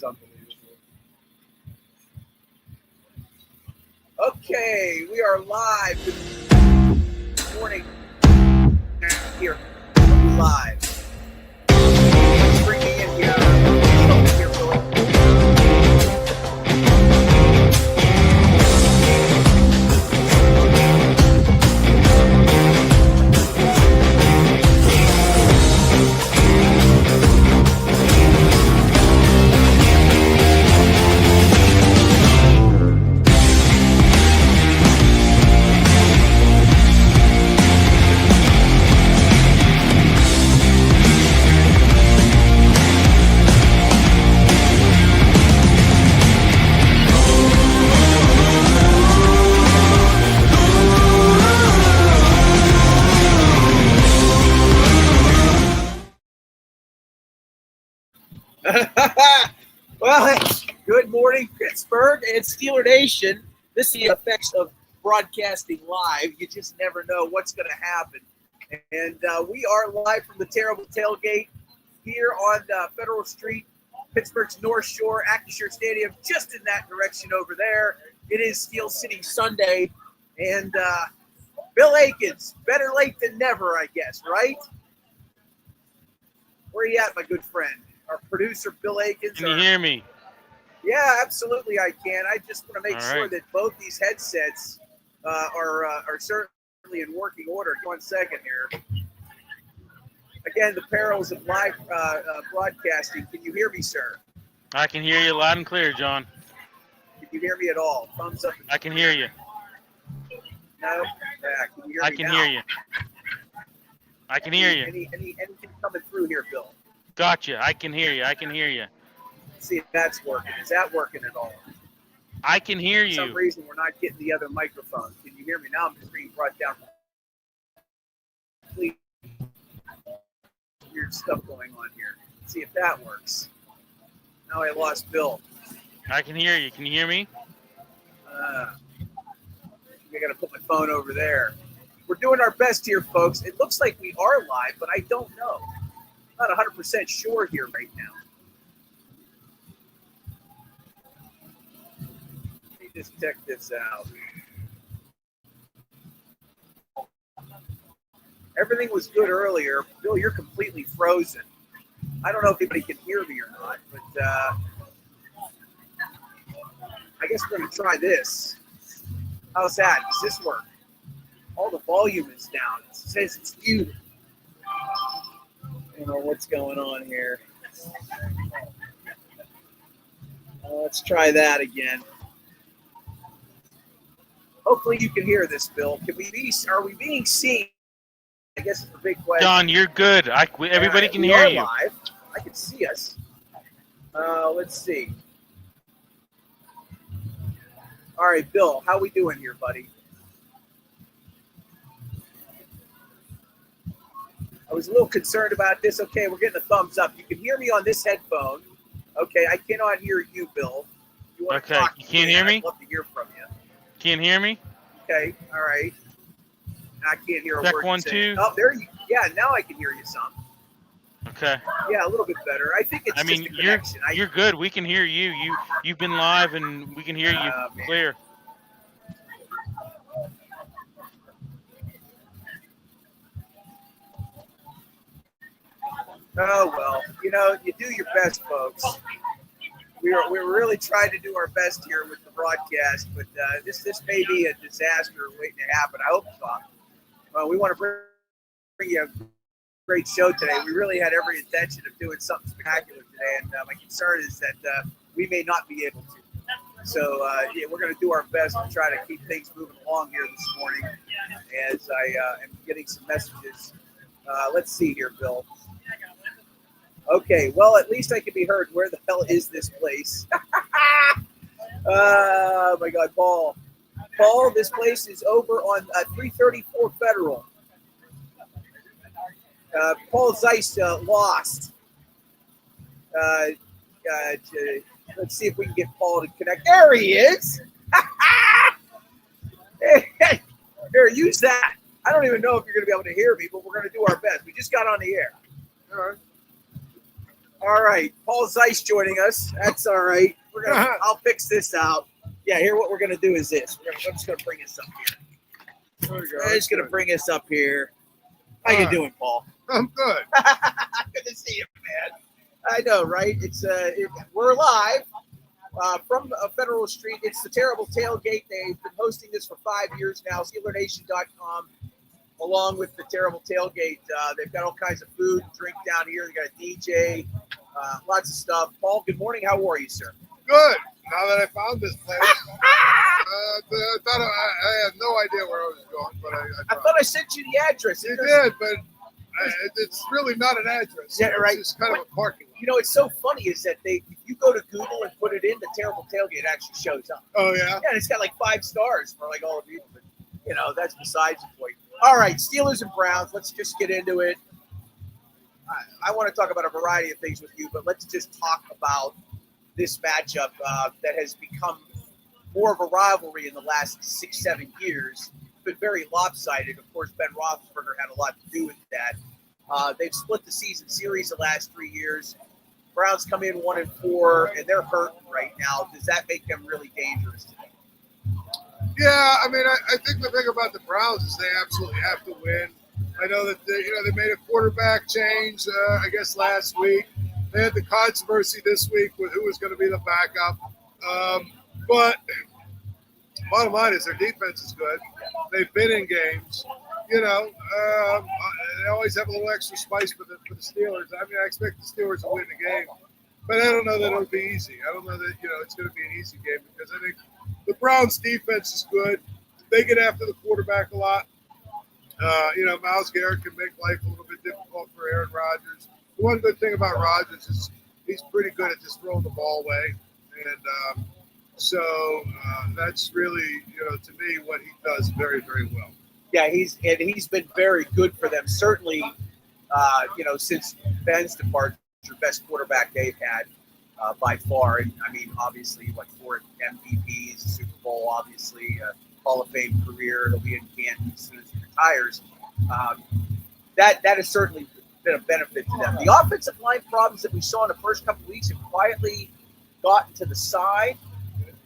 unbelievable. Okay, we are live. Good morning. Here, live. Let's bring me in here. Here, Billy. Well, hey, good morning, Pittsburgh and Steeler Nation. This is the effects of broadcasting live. You just never know what's going to happen. And we are live from the terrible tailgate here on Federal Street, Pittsburgh's North Shore, Acrisure Stadium, just in that direction over there. It is Steel City Sunday. And Bill Akins, better late than never, I guess, right? Where are you at, my good friend? Our producer, Bill Akins. Can you hear me? Yeah, absolutely I can. I just want to make sure that both these headsets are certainly in working order. 1 second here. Again, the perils of live broadcasting. Can you hear me, sir? I can hear you loud and clear, John. Can you hear me at all? Thumbs up. I can hear you. No? Yeah, can you hear I me can now? hear you. I can hear you. Anything coming through here, Bill? Gotcha. I can hear you. I can hear you. Let's see if that's working. Is that working at all? I can hear For some you. reason, we're not getting the other microphone. Can you hear me now? I'm just being brought down. Please. Weird stuff going on here. Let's see if that works. Now I lost Bill. I can hear you. Can you hear me? I got to put my phone over there. We're doing our best here, folks. It looks like we are live, but I don't know. I'm not 100% sure here right now. Let me just check this out. Everything was good earlier. Bill, you're completely frozen. I don't know if anybody can hear me or not, but I guess we're going to try this. How's that? Does this work? All the volume is down. It says it's muted. I don't know what's going on here. Let's try that again. Hopefully you can hear this, Bill. Are we being seen? I guess it's a big question. John, you're good. Everybody can hear you. Live. I can see us. Let's see. All right, Bill, how we doing here, buddy? I was a little concerned about this. Okay, we're getting a thumbs up. You can hear me on this headphone. Okay, I cannot hear you, Bill. You want to Okay, talk you can't hear me? I'd love to hear from you. Can you hear me? Okay, all right. I can't hear a Check word. 1, 2. Oh, there you. Yeah, now I can hear you some. Okay. Yeah, a little bit better. I think it's just a connection. You're good. We can hear you. You've been live and we can hear you clear. Oh, well, you do your best, folks. We're really trying to do our best here with the broadcast, but this may be a disaster waiting to happen. I hope so. Well, we want to bring you a great show today. We really had every intention of doing something spectacular today, and my concern is that we may not be able to. So, we're going to do our best to try to keep things moving along here this morning as I am getting some messages. Let's see here, Bill. Okay, well, at least I can be heard. Where the hell is this place? Oh, my God, Paul. Paul, this place is over on 334 Federal. Paul Zeiss lost. Let's see if we can get Paul to connect. There he is. Here, use that. I don't even know if you're going to be able to hear me, but we're going to do our best. We just got on the air. All right. All right, Paul Zeiss joining us. That's all right. I'll fix this out. Yeah, here what we're gonna do is this. I'm just gonna bring this up here. There we go. I'm just gonna bring this up here. How you doing, Paul? I'm good. Good to see you, man. I know, right? We're live from Federal Street. It's the Terrible Tailgate. They've been hosting this for 5 years now. SteelerNation.com, along with the Terrible Tailgate. They've got all kinds of food and drink down here. They got a DJ, lots of stuff. Paul, good morning. How are you, sir? Good. Now that I found this place, I thought I had no idea where I was going, but I thought I sent you the address. You did, but it's really not an address. Yeah, right. It's just kind of a parking lot. You know, it's so funny is that if you go to Google and put it in, the Terrible Tailgate actually shows up. Oh, yeah? Yeah, and it's got like 5 stars for like all of you. But, you know, that's besides the point. All right, Steelers and Browns. Let's just get into it. I want to talk about a variety of things with you, but let's just talk about this matchup that has become more of a rivalry in the last 6-7 years. It's been very lopsided. Of course, Ben Roethlisberger had a lot to do with that. They've split the season series the last 3 years. Browns come in 1-4, and they're hurting right now. Does that make them really dangerous today? Yeah, I mean, I think the thing about the Browns is they absolutely have to win. I know that they made a quarterback change, I guess, last week. They had the controversy this week with who was going to be the backup. But bottom line is their defense is good. They've been in games. You know, they always have a little extra spice for the Steelers. I mean, I expect the Steelers to win the game. But I don't know that it'll be easy. I don't know that, it's going to be an easy game because I think the Browns' defense is good. They get after the quarterback a lot. Myles Garrett can make life a little bit difficult for Aaron Rodgers. The one good thing about Rodgers is he's pretty good at just throwing the ball away. And so that's really, to me, what he does very, very well. Yeah, he's been very good for them. Certainly, since Ben's departure, best quarterback they've had by far. And I mean, obviously, 4 MVPs, Super Bowl, obviously, Hall of Fame career. He'll be in Canton as soon as he retires. That has certainly been a benefit to them. The offensive line problems that we saw in the first couple of weeks have quietly gotten to the side.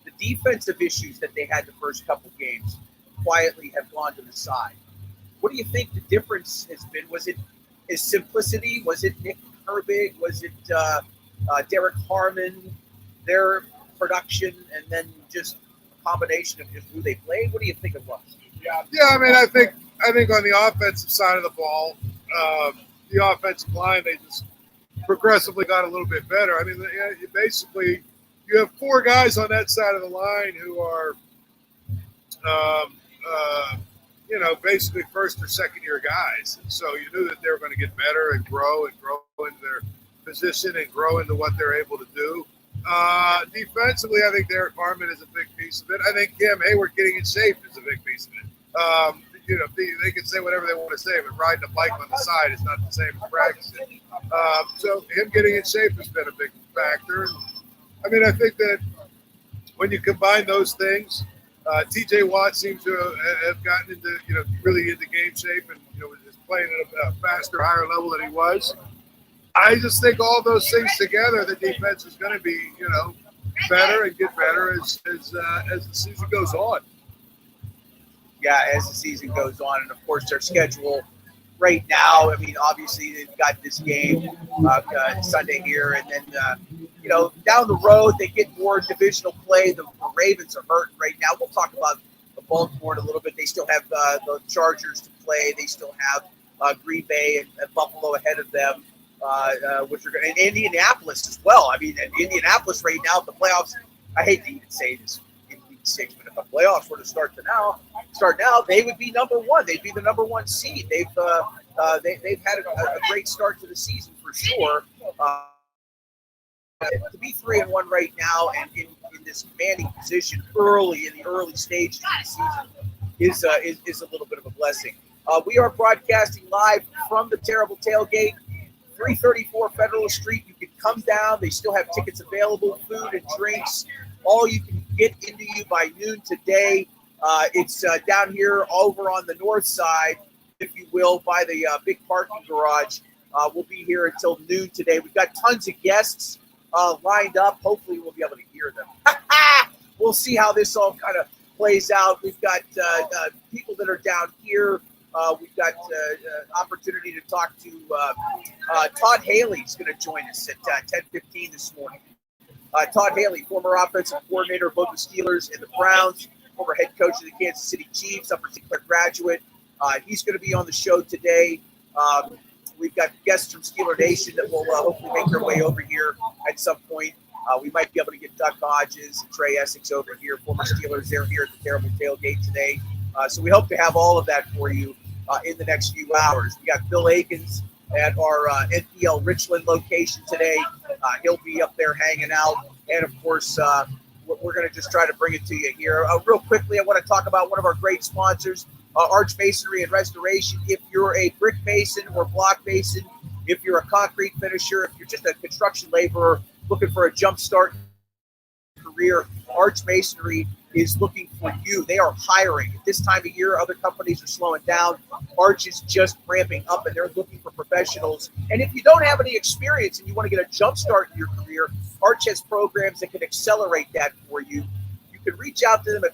The defensive issues that they had the first couple of games quietly have gone to the side. What do you think the difference has been? Was it his simplicity? Was it Nick Herbig? Was it Derek Harmon, their production, and then just a combination of just who they played? What do you think it was? Yeah, I mean, I think on the offensive side of the ball, the offensive line, they just progressively got a little bit better. I mean, basically, you have 4 guys on that side of the line who are, basically first or second year guys. And so you knew that they were going to get better and grow into their position and grow into what they're able to do. Defensively, I think Derek Harmon is a big piece of it. I think Cam Hayward getting in shape is a big piece of it. They can say whatever they want to say, but riding a bike on the side is not the same as practicing. So him getting in shape has been a big factor. I mean, I think that when you combine those things, T.J. Watt seems to have gotten into, really into game shape and, is playing at a faster, higher level than he was. I just think all those things together, the defense is going to be, better and get better as the season goes on. Yeah, as the season goes on, and of course their schedule right now. I mean, obviously they've got this game Sunday here, and then down the road they get more divisional play. The Ravens are hurting right now. We'll talk about the Baltimore in a little bit. They still have the Chargers to play. They still have Green Bay and Buffalo ahead of them, which are going, and Indianapolis as well. I mean, Indianapolis right now, the playoffs. I hate to even say this in Week 6, but if the playoffs were to start now, they would be number 1. They'd be the number 1 seed. They've had a great start to the season for sure. To be 3-1 right now and in this commanding position early in the early stages of the season is a little bit of a blessing. We are broadcasting live from the Terrible Tailgate, 334 Federal Street. You can come down. They still have tickets available, food and drinks. All you can get into you by noon today. It's down here over on the north side, if you will, by the big parking garage. We'll be here until noon today. We've got tons of guests lined up. Hopefully, we'll be able to hear them. We'll see how this all kind of plays out. We've got people that are down here. We've got opportunity to talk to Todd Haley is going to join us at 10:15 this morning. Todd Haley, former offensive coordinator of both the Steelers and the Browns, former head coach of the Kansas City Chiefs, Upper St. Clair graduate. He's going to be on the show today. We've got guests from Steeler Nation that will hopefully make their way over here at some point. We might be able to get Doug Hodges and Trey Essex over here, former Steelers. They're here at the Terrible Tailgate today. So we hope to have all of that for you in the next few hours. We got Bill Akins at our NPL Richland location today. He'll be up there hanging out. And, of course, we're going to just try to bring it to you here. Real quickly, I want to talk about one of our great sponsors, Arch Masonry and Restoration. If you're a brick mason or block mason, if you're a concrete finisher, if you're just a construction laborer looking for a jump start career, Arch Masonry is looking for you. They are hiring. At this time of year, other companies are slowing down. Arch is just ramping up, and they're looking for professionals. And if you don't have any experience and you want to get a jump start in your career, Arch has programs that can accelerate that for you. You can reach out to them at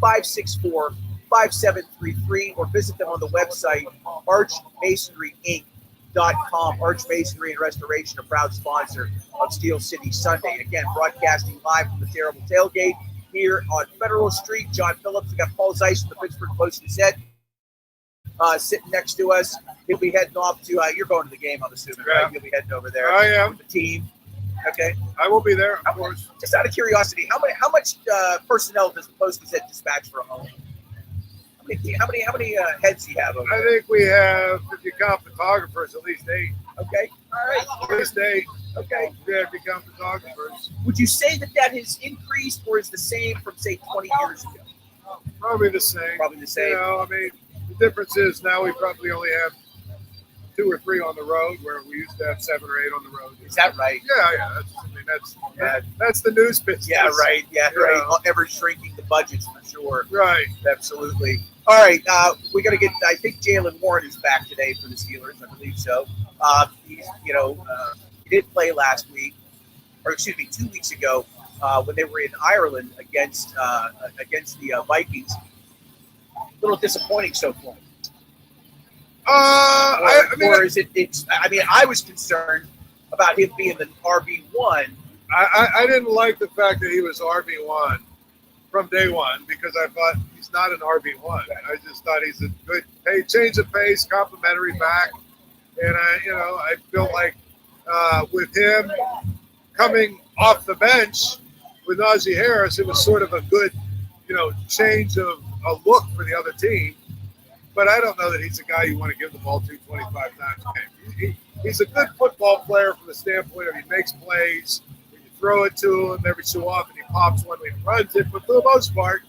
412-564-5733 or visit them on the website, archmasoryinc.com. Arch Masonry and Restoration, a proud sponsor of Steel City Sunday. Again, broadcasting live from the Terrible Tailgate here on Federal Street. John Phillips, we got Paul Zeiss from the Pittsburgh Post-Gazette sitting next to us. He'll be heading off to, you're going to the game, I'm assuming, right? You'll be heading over there I am. with the team. Okay. I will be there, of course. Just out of curiosity, how much personnel does the Post-Gazette dispatch for a home? How many heads do you have over I there? think we have, if you count photographers, at least 8. Okay. All right. At least 8. Okay. Yeah, if you count photographers. Would you say that has increased or is the same from, say, 20 years ago? Probably the same. Probably the same. You know, I mean, the difference is now we probably only have 2 or 3 on the road, where we used to have 7 or 8 on the road. Is that right? Yeah. That's the news business. Yeah, right. Yeah, You right. know. Ever shrinking the budgets for sure. Right. Absolutely. All right. We got to get. I think Jalen Warren is back today for the Steelers. I believe so. He did play last week, or excuse me, 2 weeks ago when they were in Ireland against the Vikings. A little disappointing so far. Or is it? I was concerned about him being the RB1. I didn't like the fact that he was RB1 from day one because I thought he's not an RB1. I just thought he's a good change of pace, complimentary back, and I feel like with him coming off the bench with Najee Harris, it was sort of a good change of a look for the other team. But I don't know that he's a guy you want to give the ball to 25 times a game. He's a good football player from the standpoint of he makes plays. When you throw it to him every so often, he pops one when he runs it. But for the most part,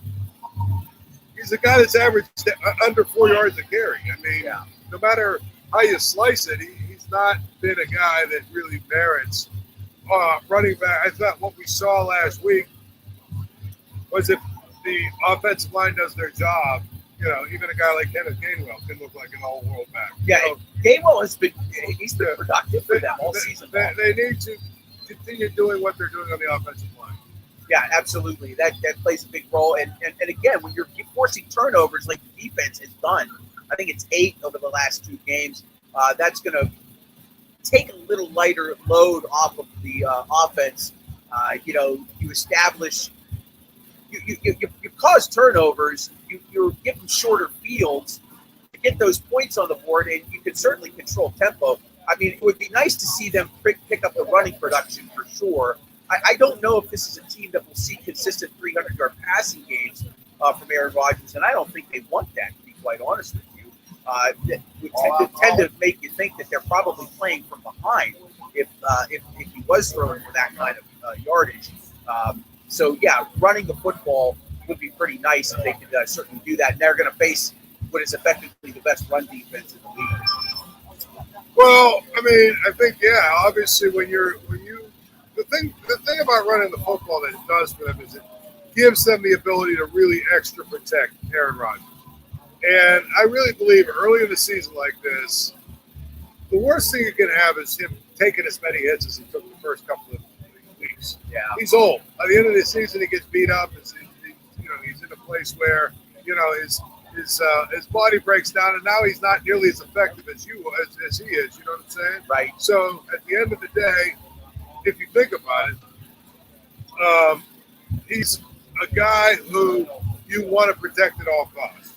he's a guy that's averaged under 4 yards a carry. I mean, no matter how you slice it, he's not been a guy that really merits running back. I thought what we saw last week was if the offensive line does their job, even a guy like Kenneth Gainwell can look like an all-world back. Yeah, Gainwell he's been productive for them all season. They need to continue doing what they're doing on the offensive line. Yeah, absolutely. That plays a big role. And again, when you're forcing turnovers like the defense has done, I think it's 8 over the last 2 games, that's going to take a little lighter load off of the offense. You establish – you cause turnovers, you give them shorter fields to get those points on the board, and you can certainly control tempo. I mean, it would be nice to see them pick up the running production for sure. I don't know if this is a team that will see consistent 300-yard passing games from Aaron Rodgers, and I don't think they want that, to be quite honest with you. That would tend to make you think that they're probably playing from behind if he was throwing for that kind of yardage. So, running the football would be pretty nice if they could certainly do that. And they're going to face what is effectively the best run defense in the league. Well, I mean, I think, obviously the thing about running the football that it does for them is it gives them the ability to really extra protect Aaron Rodgers. And I really believe early in the season like this, the worst thing you can have is him taking as many hits as he took the first couple of weeks. Yeah. He's old. By the end of the season, he gets beat up. He's in a place where his body breaks down, and now he's not nearly as effective as he is. You know what I'm saying? Right. So at the end of the day, if you think about it, he's a guy who you want to protect at all costs.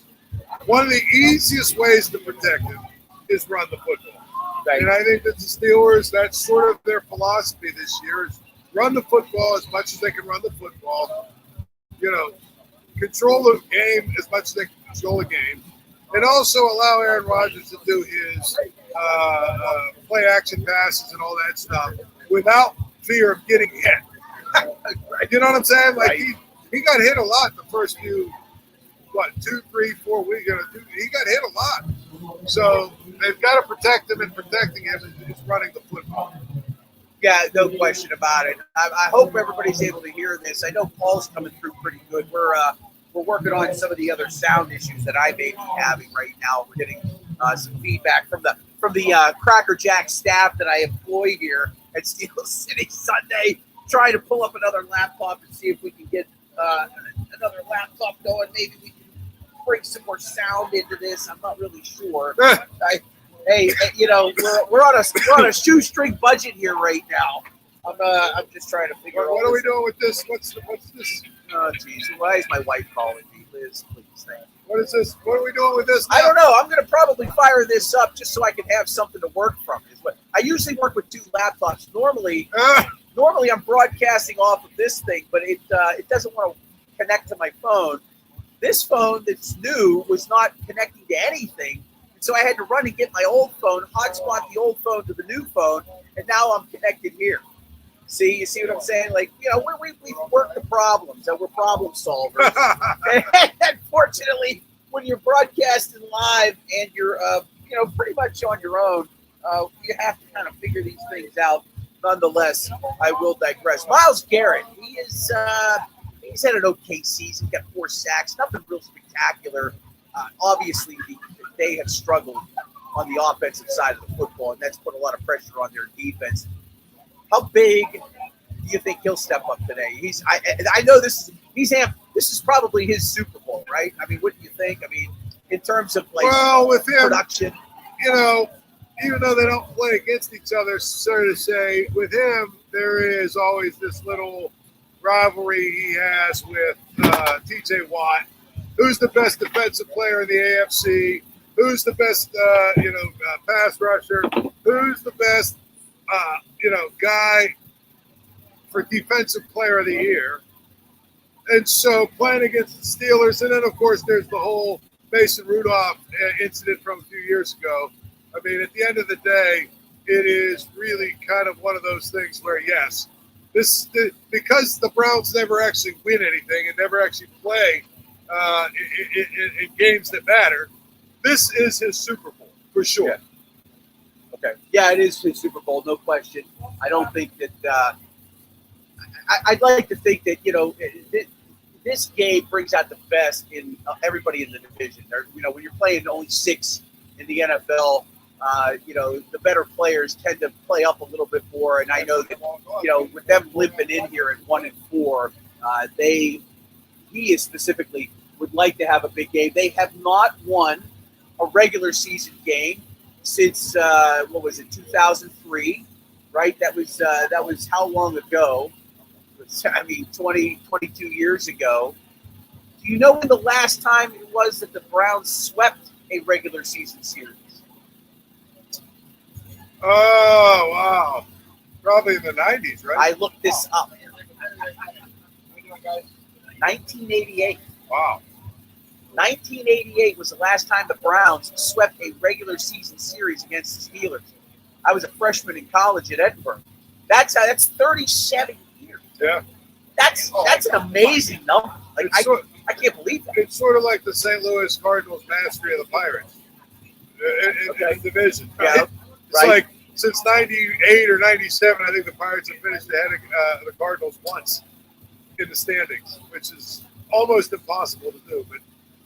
One of the easiest ways to protect him is run the football. Right. And I think that the Steelers, that's sort of their philosophy this year, is run the football as much as they can run the football. Control the game as much as they can control the game. And also allow Aaron Rodgers to do his play action passes and all that stuff without fear of getting hit. You know what I'm saying? Like he got hit a lot the first few, 2, 3, 4 weeks. He got hit a lot. So they've got to protect him, and protecting him is running the football. Yeah, no question about it. I hope everybody's able to hear this. I know Paul's coming through pretty good. We're working on some of the other sound issues that I may be having right now. We're getting some feedback from the Cracker Jack staff that I employ here at Steel City Sunday, trying to pull up another laptop and see if we can get another laptop going. Maybe we can bring some more sound into this. I'm not really sure. Hey, we're on a shoestring budget here right now. I'm just trying to figure out. What are we doing with this? What's this? Oh, geez. Why is my wife calling me? Liz, please. Thank you. What is this? What are we doing with this now? I don't know. I'm going to probably fire this up just so I can have something to work from. I usually work with 2 laptops. Normally I'm broadcasting off of this thing, but it doesn't want to connect to my phone. This phone that's new was not connecting to anything. So I had to run and get my old phone, hotspot the old phone to the new phone, and now I'm connected here. You see what I'm saying? Like, we work the problems, and we're problem solvers. And unfortunately, when you're broadcasting live and you're, pretty much on your own, you have to kind of figure these things out. Nonetheless, I will digress. Myles Garrett, he's had an okay season. Got 4 sacks, nothing real spectacular. Obviously, they have struggled on the offensive side of the football, and that's put a lot of pressure on their defense. How big do you think he'll step up today? I know this is probably his Super Bowl, right? I mean, what do you think? I mean, in terms of with him, production, even though they don't play against each other, so to say, with him there is always this little rivalry he has with T.J. Watt. Who's the best defensive player in the AFC? Who's the best, pass rusher? Who's the best, guy for defensive player of the year? And so playing against the Steelers, and then of course there's the whole Mason Rudolph incident from a few years ago. I mean, at the end of the day, it is really kind of one of those things where, yes, because the Browns never actually win anything and never actually play in games that matter, this is his Super Bowl for sure. Yeah. Okay. Yeah, it is his Super Bowl, no question. I don't think that I'd like to think that, this game brings out the best in everybody in the division. When you're playing only 6 in the NFL, the better players tend to play up a little bit more. And I know that, with them limping in here at 1-4, he is specifically would like to have a big game. They have not won a regular season game since 2003, right? That was how long ago? 22 years ago. Do you know when the last time it was that the Browns swept a regular season series? Oh, wow. Probably in the 90s, right? I looked this up. 1988. Wow. 1988 was the last time the Browns swept a regular season series against the Steelers. I was a freshman in college at Edinburgh. That's 37 years. Yeah. That's an amazing number. I can't believe that. It's sort of like the St. Louis Cardinals mastery of the Pirates in the division. Right? Yeah, it's like since 98 or 97, I think the Pirates have finished ahead of the Cardinals once in the standings, which is almost impossible to do, but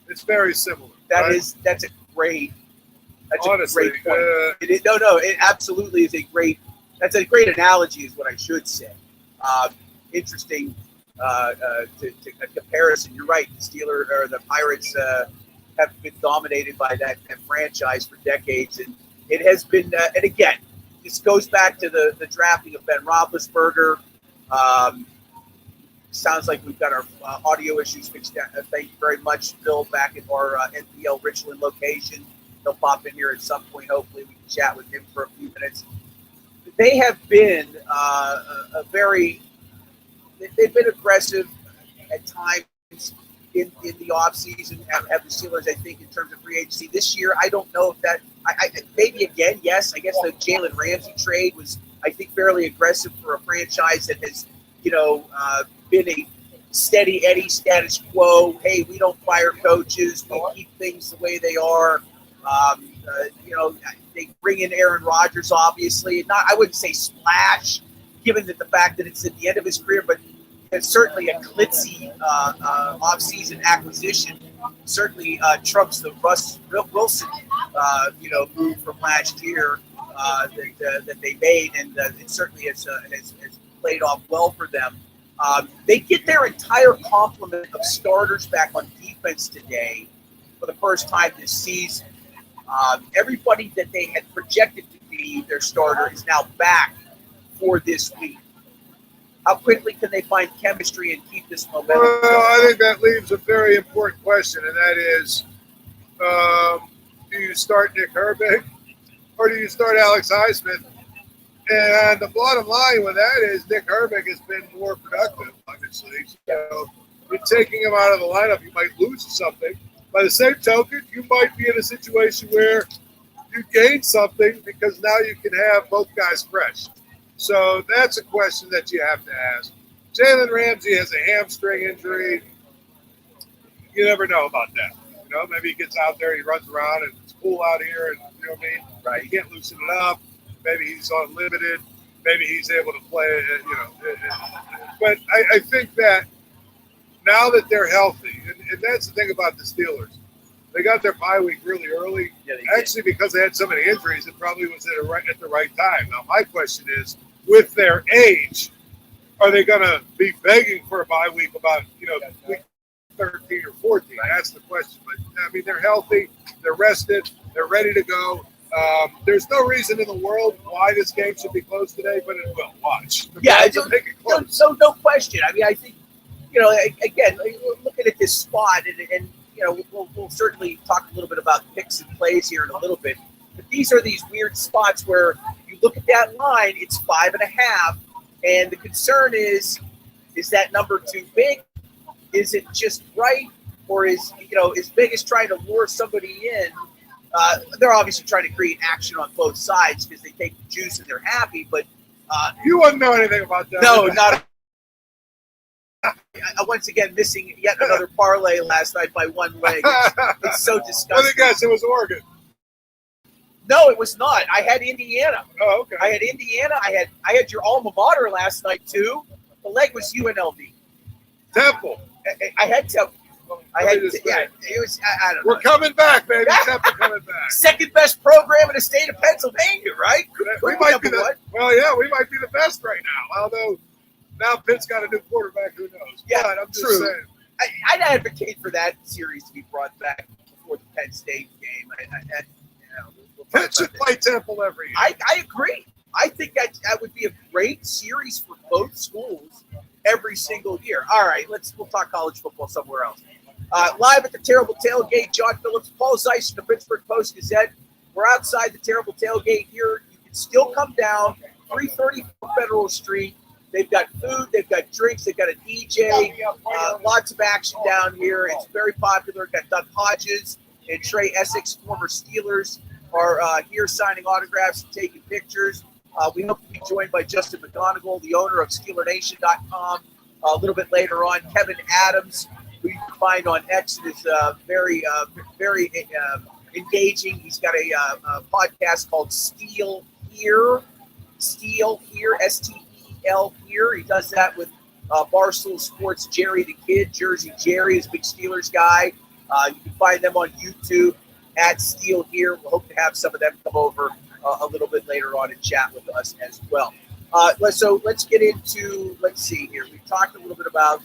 it's very similar. That's a great That's Honestly, a great point. It absolutely is a great. That's a great analogy, is what I should say. Interesting to a comparison. You're right. The Steelers or the Pirates have been dominated by that franchise for decades, and it has been. And again, this goes back to the drafting of Ben Roethlisberger. Sounds like we've got our audio issues fixed. Thank you very much, Bill, back at our NPL Richland location. He'll pop in here at some point. Hopefully, we can chat with him for a few minutes. They have been they've been aggressive at times in the offseason. Have the Steelers, I think, in terms of free agency this year. I don't know if that. Maybe again, yes. I guess the Jalen Ramsey trade was, I think, fairly aggressive for a franchise that has, been a steady Eddie status quo. Hey, we don't fire coaches. We keep things the way they are. They bring in Aaron Rodgers, obviously. I wouldn't say splash, given that the fact that it's at the end of his career, but it's certainly a glitzy offseason acquisition. Certainly trumps the Russ Wilson, move from last year that they made, and it certainly has played off well for them. They get their entire complement of starters back on defense today for the first time this season. Everybody that they had projected to be their starter is now back for this week. How quickly can they find chemistry and keep this momentum? Well, I think that leaves a very important question, and that is, do you start Nick Herbig or do you start Alex Highsmith? And the bottom line with that is Nick Herbig has been more productive, obviously. So you're taking him out of the lineup, you might lose something. By the same token, you might be in a situation where you gain something because now you can have both guys fresh. So that's a question that you have to ask. Jalen Ramsey has a hamstring injury. You never know about that. Maybe he gets out there, he runs around, and it's cool out here, and you know what I mean? Right. He can't loosen it up. Maybe he's unlimited. Maybe he's able to play, But I think that now that they're healthy, and that's the thing about the Steelers, they got their bye week really early. Yeah, actually, because they had so many injuries, it probably was at the right time. Now, my question is, with their age, are they going to be begging for a bye week about, week 13 or 14? That's the question. But, I mean, they're healthy, they're rested, they're ready to go. There's no reason in the world why this game should be closed today, but it will. Watch. Make it close. So no question. I mean, I think, again, looking at this spot, and we'll certainly talk a little bit about picks and plays here in a little bit. But these are these weird spots where you look at that line, it's 5.5, and the concern is that number too big? Is it just right, or is Vegas trying to lure somebody in? They're obviously trying to create action on both sides because they take the juice and they're happy. But you wouldn't know anything about that. No, not. Once again, missing yet another parlay last night by one leg. It's so disgusting. Let me guess, it was Oregon. No, it was not. I had Indiana. Oh, okay. I had Indiana. I had your alma mater last night too. The leg was UNLV. Temple. I had Temple. It was. I don't know. We're coming back, baby. Temple coming back. Second best program in the state of Pennsylvania, right? We might be we might be the best right now. Although now Pitt's got a new quarterback. Who knows? Yeah, but I'm just saying. I'd advocate for that series to be brought back before the Penn State game. Pitt should play Temple every year. I agree. I think that would be a great series for both schools every single year. All right, we'll talk college football somewhere else. Live at the Terrible Tailgate, John Phillips, Paul Zeiss from the Pittsburgh Post-Gazette. We're outside the Terrible Tailgate here. You can still come down 334 Federal Street. They've got food, they've got drinks, they've got a DJ, lots of action down here. It's very popular. Got Doug Hodges and Trey Essex, former Steelers, are here signing autographs and taking pictures. We hope to be joined by Justin McGonigal, the owner of SteelerNation.com. A little bit later on, Kevin Adams, who you can find on X, is very engaging. He's got a podcast called Steel Here, STEL Here. He does that with Barstool Sports' Jerry the Kid. Jersey Jerry is a big Steelers guy. You can find them on YouTube. at Steel here. We'll hope to have some of them come over a little bit later on and chat with us as well. Let's get into, let's see here. We talked a little bit about,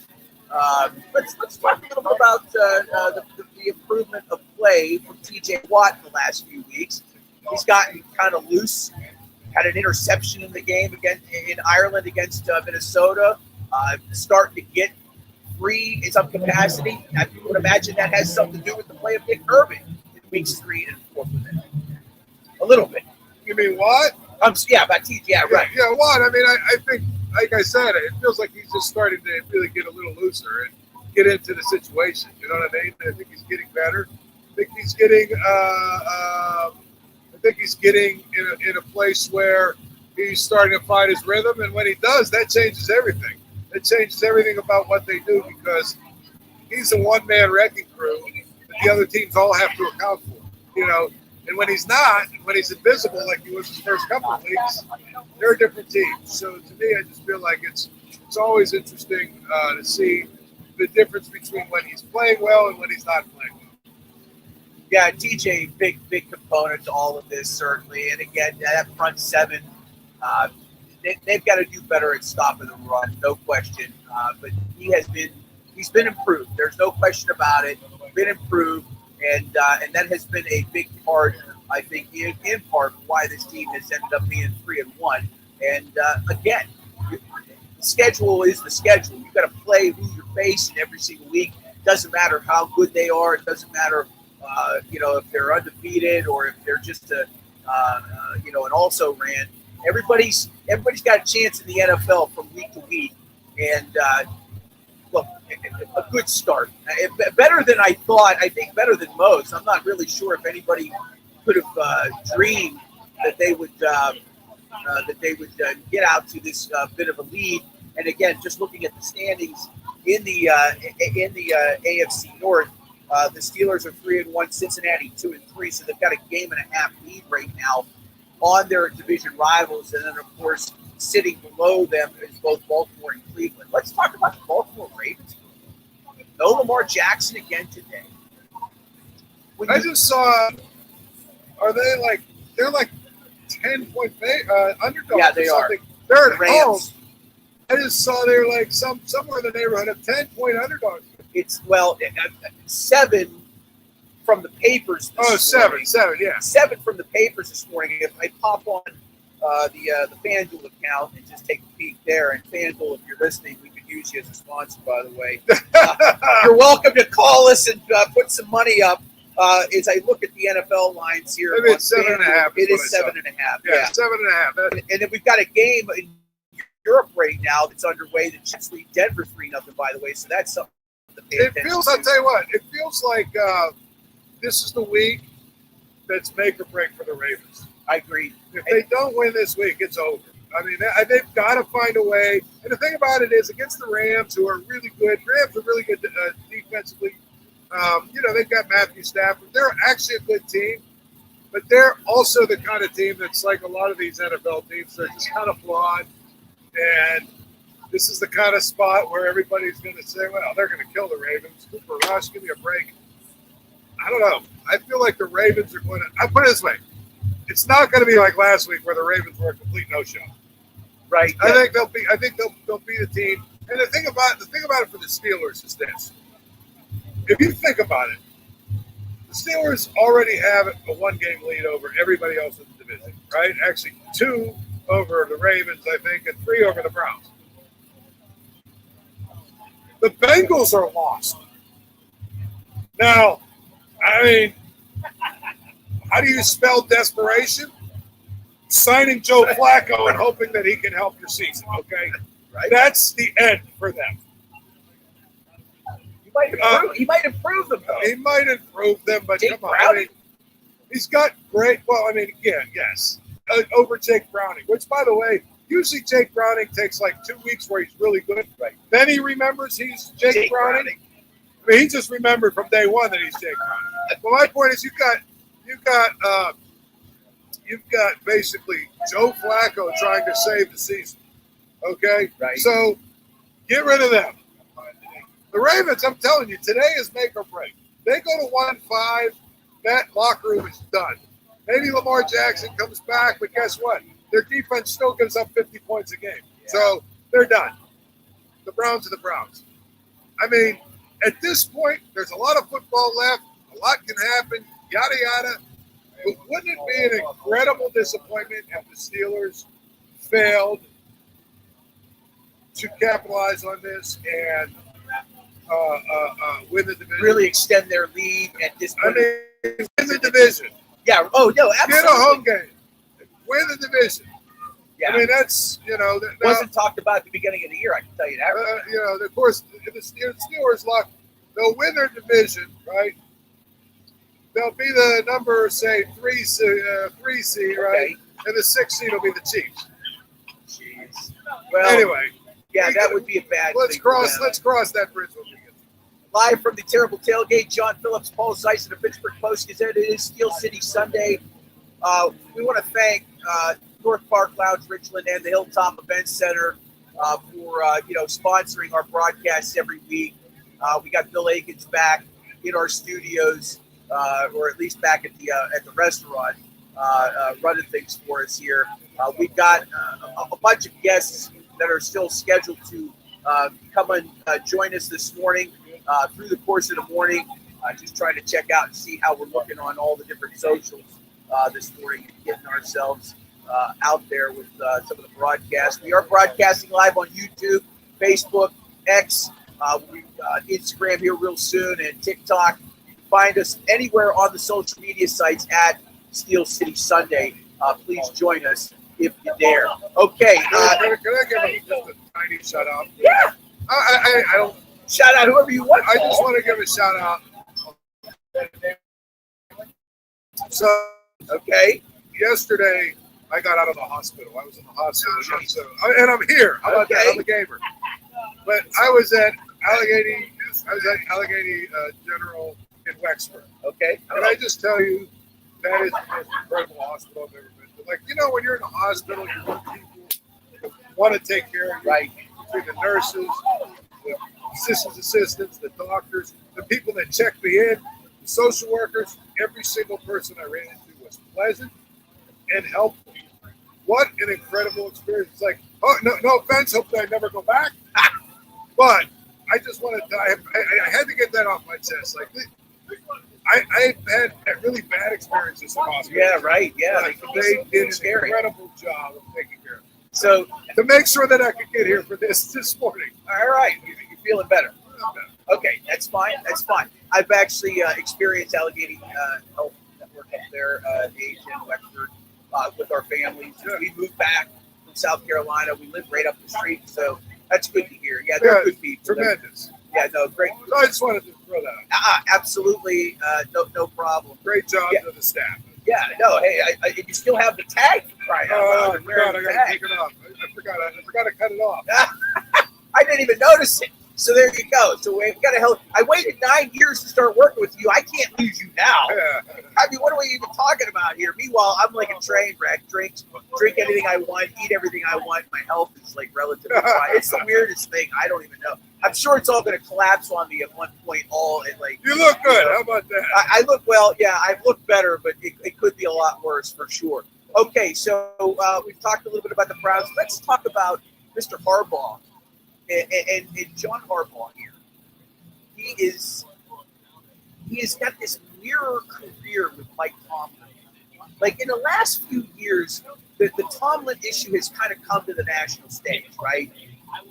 let's talk a little bit about the improvement of play from TJ Watt in the last few weeks. He's gotten kind of loose, had an interception in the game in Ireland against Minnesota, starting to get free in some capacity. I would imagine that has something to do with the play of Nick Irving in weeks 3 and 4 for them. A little bit. You mean what? Yeah, about TJ. Yeah, right. Yeah, what? I mean, I think, like I said, it feels like he's just starting to really get a little looser and get into the situation. You know what I mean? I think he's getting better. I think he's getting in a place where he's starting to find his rhythm, and when he does, that changes everything. It changes everything about what they do because he's a one-man wrecking crew that the other teams all have to account for. You know. And when he's not, when he's invisible like he was his first couple of weeks, they're a different team. So to me, I just feel like it's always interesting to see the difference between when he's playing well and when he's not playing well. Yeah, TJ, big component to all of this, certainly. And again, that front seven, they've got to do better at stopping the run, no question. But he's been improved. There's no question about it. Been improved. And that has been a big part, I think, in part, why this team has ended up being 3-1. And again, the schedule is the schedule. You've got to play who you're facing every single week. It doesn't matter how good they are. It doesn't matter, if they're undefeated or if they're just an also ran. Everybody's got a chance in the NFL from week to week. And look, a good start. Better than I thought. I think better than most. I'm not really sure if anybody could have dreamed that they would get out to this bit of a lead. And again, just looking at the standings in the AFC North, the Steelers are 3-1, Cincinnati 2-3, so they've got a game and a half lead right now on their division rivals, and then of course sitting below them is both Baltimore and Cleveland. Let's talk about the Baltimore Ravens. No Lamar Jackson again today. I just saw, they're like 10-point underdogs. Yeah, they are. They're at Rams. home. I just saw they're like somewhere in the neighborhood of 10-point underdogs. It's 7 from the papers. Seven, yeah. 7 from the papers this morning. If I pop on the FanDuel account and just take a peek there, and FanDuel, if you're listening, we could use you as a sponsor, by the way. You're welcome to call us and put some money up. As I look at the NFL lines here, maybe it's 7.5. It is 7.5. Yeah, 7.5. And then we've got a game in Europe right now that's underway. The Jets lead Denver 3-0, by the way. So that's something to pay attention to. I'll tell you what, it feels like this is the week that's make or break for the Ravens. I agree. If they don't win this week, it's over. I mean, they've got to find a way. And the thing about it is, against the Rams, who are really good, defensively. They've got Matthew Stafford. They're actually a good team, but they're also the kind of team that's like a lot of these NFL teams. They're just kind of flawed. And this is the kind of spot where everybody's going to say, well, they're going to kill the Ravens. Cooper Rush, give me a break. I don't know. I feel like the Ravens are going to – I put it this way. It's not going to be like last week where the Ravens were a complete no-show. Right. I think they'll be the team. And the thing about it for the Steelers is this. If you think about it, the Steelers already have a one-game lead over everybody else in the division, right? Actually, 2 over the Ravens, I think, and 3 over the Browns. The Bengals are lost. Now, I mean, how do you spell desperation? Signing Joe Flacco and hoping that he can help your season, okay? Right. That's the end for them. He might improve them, though. He might improve them, but Jake come on. Browning? I mean, he's got great – well, I mean, again, yes. Over Jake Browning, which, by the way, usually Jake Browning takes like 2 weeks where he's really good. Right. Then he remembers he's Jake Browning. I mean, he just remembered from day one that he's Jake Browning. But my point is, you've got basically Joe Flacco trying to save the season. Okay? Right. So get rid of them. The Ravens, I'm telling you, today is make or break. They go to 1-5, that locker room is done. Maybe Lamar Jackson comes back, but guess what? Their defense still gives up 50 points a game. Yeah. So they're done. The Browns are the Browns. I mean, at this point, there's a lot of football left. A lot can happen, yada, yada. But wouldn't it be an incredible disappointment if the Steelers failed to capitalize on this and win the division? Really extend their lead at this point. win the division. Yeah. Oh no, absolutely. Get a home game. Win the division. Yeah. I mean, that's, wasn't talked about at the beginning of the year. I can tell you that. Of course, if the Steelers luck, they'll win their division, right? They'll be the number, say, three seed, right? And the 6th seed will be the Chiefs. Jeez. Well, anyway, yeah, that would be a bad. Let's cross that bridge when we get there. Live from the Terrible Tailgate, John Phillips, Paul Zeiss, and the Pittsburgh Post-Gazette. It is Steel City Sunday. We want to thank North Park Lounge, Richland, and the Hilltop Event Center for sponsoring our broadcasts every week. We got Bill Aikens back in our studios, or at least back at the restaurant, running things for us here. We've got a bunch of guests that are still scheduled to come and join us this morning through the course of the morning. Just trying to check out and see how we're looking on all the different socials this morning, and getting ourselves out there with some of the broadcasts. We are broadcasting live on YouTube, Facebook, X, Instagram here real soon, and TikTok. You can find us anywhere on the social media sites at Steel City Sunday. Please join us if you dare. Okay. Can I give just a tiny shout out? Yeah. I don't shout out whoever you want. I just want to give a shout out. So, okay. Yesterday, I got out of the hospital. I was in the hospital, and I'm here. How about that? I'm a gamer. But I was at Allegheny General in Wexford. Okay. And I just tell you, that is the most incredible hospital I've ever been to. Like, when you're in a hospital, you want people who want to take care of you. Right. Between the nurses, the assistants, the doctors, the people that check me in, the social workers, every single person I ran into was pleasant and helpful. What an incredible experience. It's like, no offense, hopefully I never go back. But I just wanted to, I had to get that off my chest. Like, I've had really bad experiences in hospitals. Yeah, right. Yeah. They did an incredible job of taking care of me. So, to make sure that I could get here for this morning. All right. You're feeling better. Okay, that's fine. That's fine. I've actually experienced Allegheny Health Network up there, age in Wexford, with our families. We moved back from South Carolina. We live right up the street, so that's good to hear. Yeah, they're good people. Tremendous. Yeah, no, great. So I just wanted to throw that out. Absolutely, no problem. Great job to the staff. Yeah, no, hey, you still have the tag right now. Oh, I forgot. I got to take it off. I forgot to cut it off. I didn't even notice it. So there you go. So we got to help. I waited 9 years to start working with you. I can't lose you now. I mean, what are we even talking about here? Meanwhile, I'm like a train wreck. Drink anything I want, eat everything I want. My health is like relatively fine. It's the weirdest thing. I don't even know. I'm sure it's all going to collapse on me at one point. You look good. How about that? I look well. Yeah, I look better, but it could be a lot worse for sure. Okay, so we've talked a little bit about the Browns. Let's talk about Mr. Harbaugh. And John Harbaugh here, he has got this mirror career with Mike Tomlin. Like in the last few years, the Tomlin issue has kind of come to the national stage, right?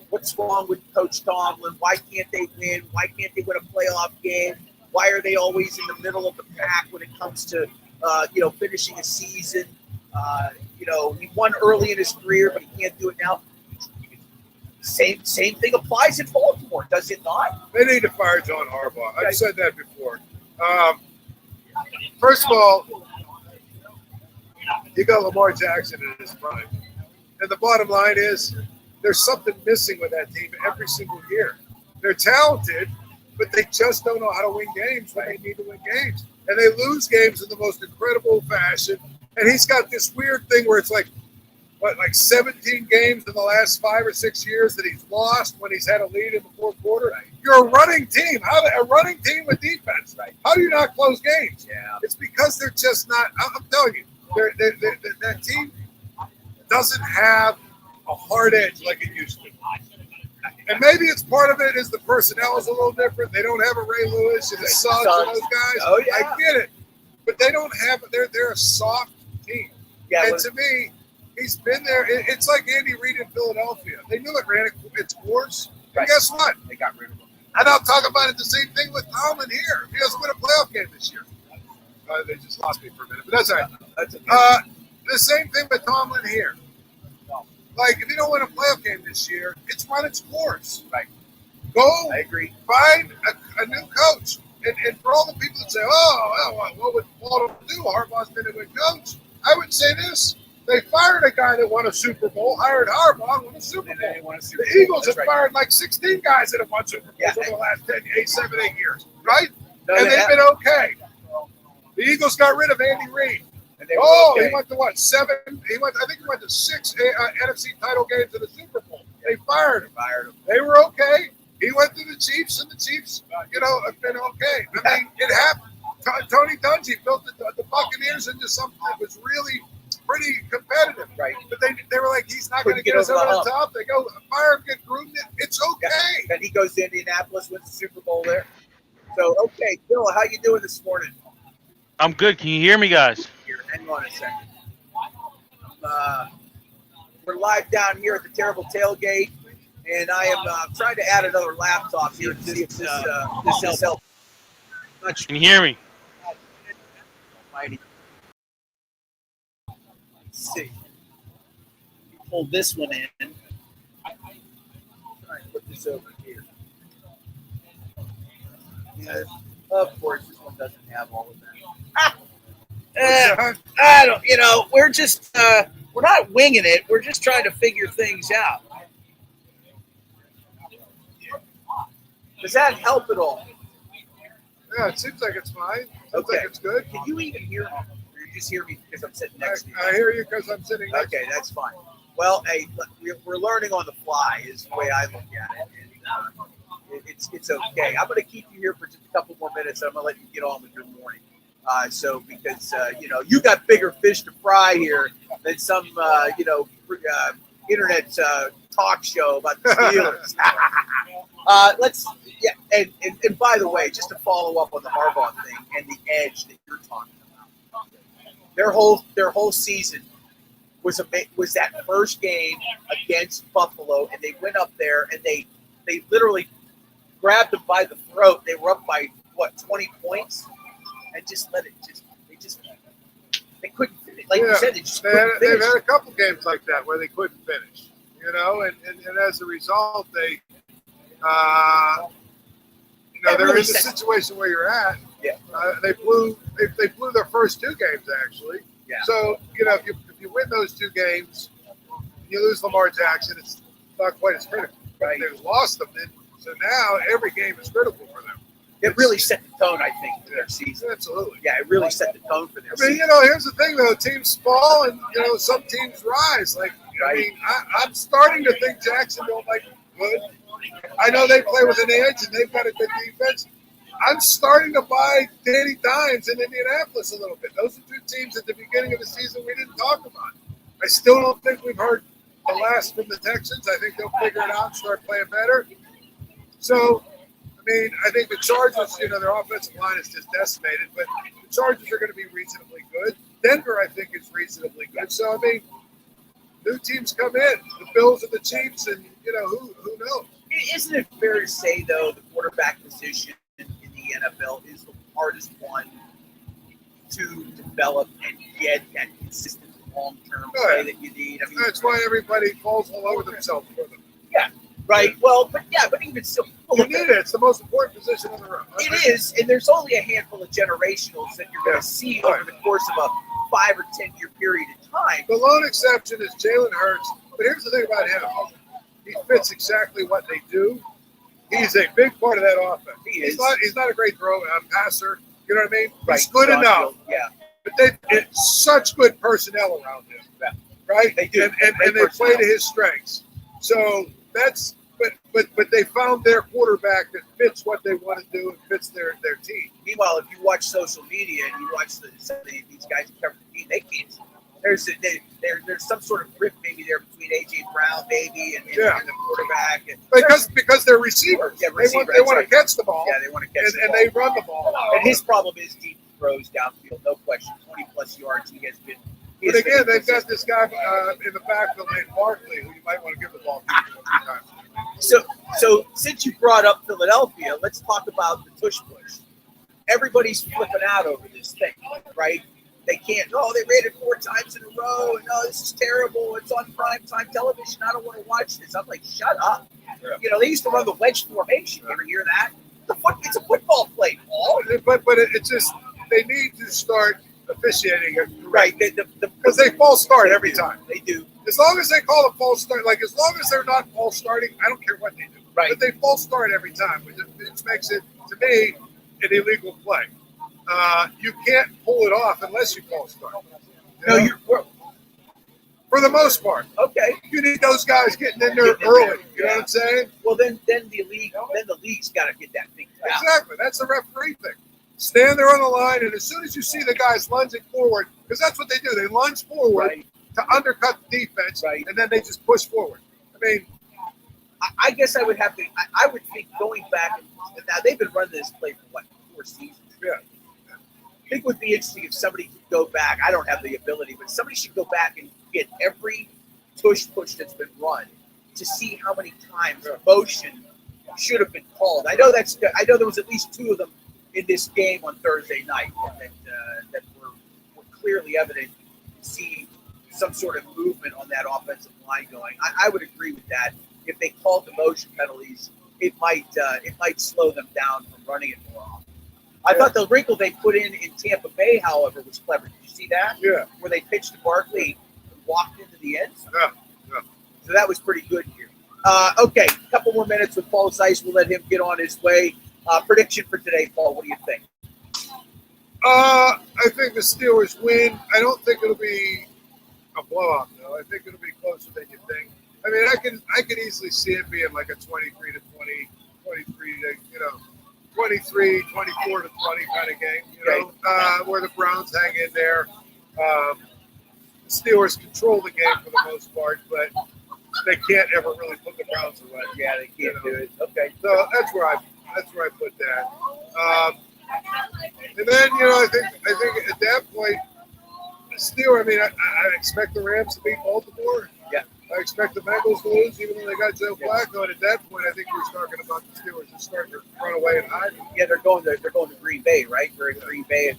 What's wrong with Coach Tomlin? Why can't they win? Why can't they win a playoff game? Why are they always in the middle of the pack when it comes to finishing a season? He won early in his career, but he can't do it now. Same thing applies in Baltimore, does it not? They need to fire John Harbaugh. I've said that before. First of all, you got Lamar Jackson in his prime. And the bottom line is there's something missing with that team every single year. They're talented, but they just don't know how to win games when they need to win games. And they lose games in the most incredible fashion. And he's got this weird thing where it's like 17 games in the last 5 or 6 years that he's lost when he's had a lead in the fourth quarter. You're a running team. A running team with defense. Right. How do you not close games? Yeah. It's because they're just not. I'm telling you, that team doesn't have a hard edge like it used to. And maybe it's part of it is the personnel is a little different. They don't have a Ray Lewis and the Suggs and those guys. Oh, yeah. I get it. But they don't have – they're a soft team. Yeah, and to me, he's been there. It's like Andy Reid in Philadelphia. They knew it ran its course. Right. And guess what? They got rid of him. And I'll talk about it the same thing with Tomlin here. He doesn't win a playoff game this year. They just lost me for a minute, but that's all right. That's okay. The same thing with Tomlin here. Like, if you don't win a playoff game this year, it's run its course. Right. Go I agree. find a new coach. And for all the people that say, what would Waldo do? Harbaugh's been a good coach. I would say this. They fired a guy that won a Super Bowl, hired Harbaugh, and won a Super Bowl. The Eagles have fired like 16 guys that have won Super Bowls over the last 8 years, right? No, and they've been okay. The Eagles got rid of Andy Reid. He went to what? 7? I think he went to 6 NFC title games in the Super Bowl. They fired him. They were okay. He went to the Chiefs, and the Chiefs, have been okay. I mean, it happened. Tony Dungy built the Buccaneers into something that was really pretty competitive. Right. But they were like, he's not going to get us over the top. They go, fire him, get Gruden. It's okay. Yeah. Then he goes to Indianapolis, wins the Super Bowl there. So, okay, Bill, how you doing this morning? I'm good. Can you hear me, guys? Here, hang on a second. We're live down here at the Terrible Tailgate, and I am trying to add another laptop here to see if this helps. Can you hear me? Let's see. Pull this one in. Try and put this over here. Yeah, of course, this one doesn't have all of that. I don't. We're just we're not winging it. We're just trying to figure things out. Does that help at all? Yeah, it seems like it's fine. Seems like it's good. Can you even hear me? Or you just hear me because I'm sitting next to you? I hear you because I'm sitting next to you. Okay, that's fine. Well, hey, we're learning on the fly is the way I look at it. And, it's okay. I'm going to keep you here for just a couple more minutes, and I'm going to let you get on with your morning. Because you got bigger fish to fry here than some internet talk show about the Steelers. And by the way, just to follow up on the Harbaugh thing and the edge that you're talking about, their whole season was that first game against Buffalo, and they went up there and they literally grabbed them by the throat. They were up by 20 points, and just let it they couldn't finish. Like you said, they just couldn't finish. They've had a couple games like that where they couldn't finish, and as a result, they they're in the situation where you're at. Yeah. They blew their first 2 games actually. Yeah. So if you win those 2 games, you lose Lamar Jackson. It's not quite as critical. Right. They lost them, so now every game is critical for them. It really set the tone, I think, for their season. Absolutely. Yeah, it really set the tone for their season. Here's the thing though: teams fall, and some teams rise. Like, I'm starting to think Jacksonville might be good. I know they play with an edge, and they've got a good defense. I'm starting to buy Danny Dimes in Indianapolis a little bit. Those are 2 teams at the beginning of the season we didn't talk about. I still don't think we've heard the last from the Texans. I think they'll figure it out and start playing better. So, I think the Chargers, their offensive line is just decimated, but the Chargers are going to be reasonably good. Denver, I think, is reasonably good. So, new teams come in, the Bills and the Chiefs, and, who knows? Isn't it fair to say, though, the quarterback position in the NFL is the hardest one to develop and get that consistent long-term play that you need? That's why everybody falls all over themselves for them. Yeah, right. Well, but even still. You need it. It's the most important position on the road. It is, and there's only a handful of generationals that you're going to see over the course of a 5 or 10 year period of time. The lone exception is Jalen Hurts, but here's the thing about him. He fits exactly what they do. He's a big part of that offense. He's not a great passer. You know what I mean? Right. He's good enough. Yeah. But it's such good personnel around him. Yeah. Right? They do. And they play to his strengths. So that's but they found their quarterback that fits what they want to do and fits their team. Meanwhile, if you watch social media and you watch these guys who cover the team, they can't. There's some sort of rift maybe there between A.J. Brown, maybe, and the quarterback. And because they're receivers. Yeah, they want to catch the ball. Yeah, they want to catch the ball. And they run the ball. And his problem is deep throws downfield, no question. 20-plus yards, he has been. But again, they've got this guy in the backfield named Barkley, who you might want to give the ball to. So since you brought up Philadelphia, let's talk about the tush push. Everybody's flipping out over this thing, right? They can't. Oh, they rated 4 times in a row, and this is terrible. It's on primetime television. I don't want to watch this. I'm like, shut up. Yeah. They used to run the wedge formation. You ever hear that? It's a football play, Paul. But it's just they need to start officiating it. Right. Because they false start every time. They do. As long as they call a false start, as long as they're not false starting, I don't care what they do. Right. But they false start every time, which makes it, to me, an illegal play. You can't pull it off unless you false start. For the most part. Okay. You need those guys getting in there early. You know what I'm saying? Well, then the league's got to get that thing down. Exactly. That's the referee thing. Stand there on the line, and as soon as you see the guys lunging forward, because that's what they do, they lunge forward to undercut the defense, and then they just push forward. I mean, I guess I would have to. I would think going back. Now they've been running this play for 4 seasons. Yeah. I think it would be interesting if somebody could go back. I don't have the ability, but somebody should go back and get every tush push that's been run to see how many times motion should have been called. I know there was at least 2 of them in this game on Thursday night that were clearly evident. Seeing some sort of movement on that offensive line going. I would agree with that. If they called the motion penalties, it might slow them down from running it more often. I thought the wrinkle they put in Tampa Bay, however, was clever. Did you see that? Yeah. Where they pitched to Barkley and walked into the end. Yeah. So that was pretty good here. Okay, a couple more minutes with Paul Zeiss. We'll let him get on his way. Prediction for today, Paul. What do you think? I think the Steelers win. I don't think it'll be a blowout, though. I think it'll be closer than you think. I mean, I can easily see it being like a 23 to 20, 23 to 23, 24 to 20 kind of game. Where the Browns hang in there. The Steelers control the game for the most part, but they can't ever really put the Browns away. Yeah, they can't do it. Okay, so that's where I put that. And then I think at that point, Steelers. I mean, I expect the Rams to beat Baltimore. Yeah. I expect the Bengals to lose, even though they got Joe Flacco. And at that point, I think we're talking about the Steelers just starting to run away and hide. Yeah, they're going to Green Bay, right? They're in Green Bay at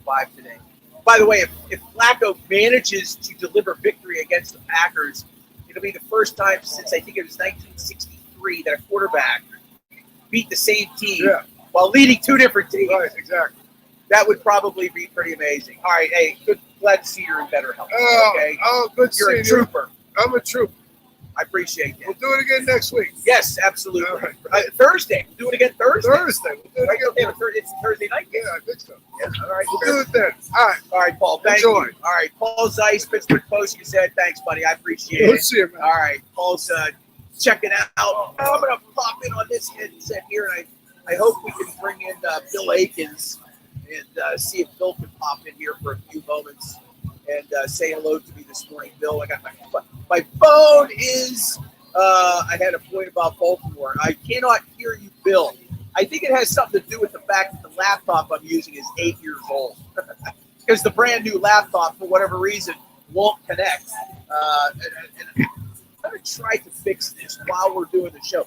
4:25 today. By the way, if Flacco manages to deliver victory against the Packers, it'll be the first time since I think it was 1963 that a quarterback beat the same team while leading 2 different teams. Right, exactly. That would probably be pretty amazing. All right, hey, glad to see you're in better health. Okay? Good You're a trooper. I'm a trooper. I appreciate that. We'll do it again next week. Yes, absolutely. Right. Thursday. We'll do it again Thursday. We'll do it again. It's Thursday night game. Yeah, I think so. Yeah, all right. We'll do it then. All right, Paul. Thank Enjoy. you. All right, Paul Zeiss, Pittsburgh Post. You said thanks, buddy. I appreciate it. We'll see you, man. All right, Paul's checking out. I'm going to pop in on this headset here, and I hope we can bring in Bill Akins and see if Bill can pop in here for a few moments and say hello to me this morning. Bill, I got my phone is. I had a point about Baltimore. I cannot hear you, Bill. I think it has something to do with the fact that the laptop I'm using is 8 years old. Because the brand new laptop, for whatever reason, won't connect. And I'm going to try to fix this while we're doing the show.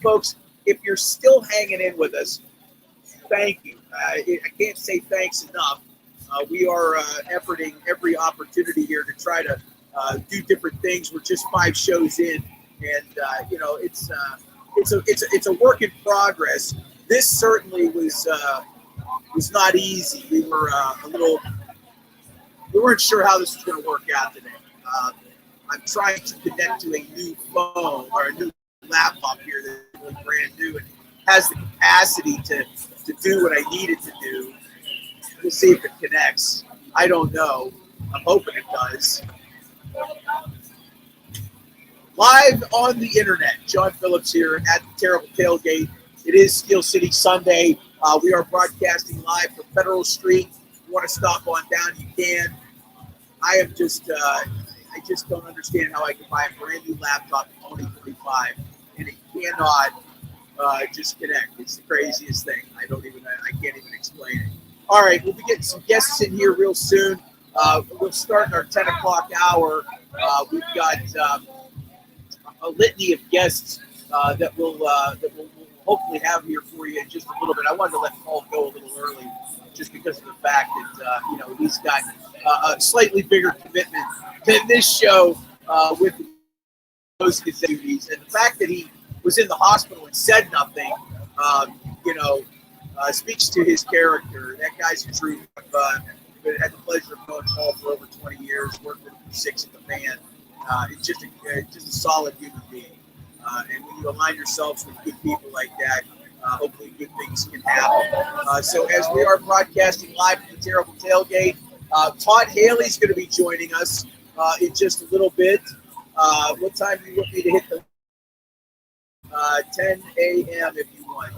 Folks, if you're still hanging in with us, thank you. I can't say thanks enough. We are efforting every opportunity here to try to do different things. We're just 5 shows in, and it's a work in progress. This certainly was not easy. We were we weren't sure how this was going to work out today. I'm trying to connect to a new phone or a new laptop here that's really brand new and has the capacity to do what I need it to do. We'll see if it connects. I don't know. I'm hoping it does. Live on the internet, John Phillips here at the Terrible Tailgate. It is Steel City Sunday. We are broadcasting live from Federal Street. If you want to stop on down, you can. I am just, I just don't understand how I can buy a brand new laptop for $20.45 and it cannot just connect. It's the craziest thing. I can't even explain it. All right, we'll be getting some guests in here real soon. We'll start in our 10 o'clock hour. We've got a litany of guests that we'll hopefully have here for you in just a little bit. I wanted to let Paul go a little early just because of the fact that he's got a slightly bigger commitment than this show with those duties, and the fact that he was in the hospital and said nothing, speaks to his character. That guy's a true. I've had the pleasure of knowing Paul for over 20 years, worked with him for 6 at the band. It's just a solid human being. And when you align yourselves with good people like that, hopefully good things can happen. So as we are broadcasting live from the Terrible Tailgate, Todd Haley's going to be joining us in just a little bit. What time do you want me to hit the 10 a.m. if you want?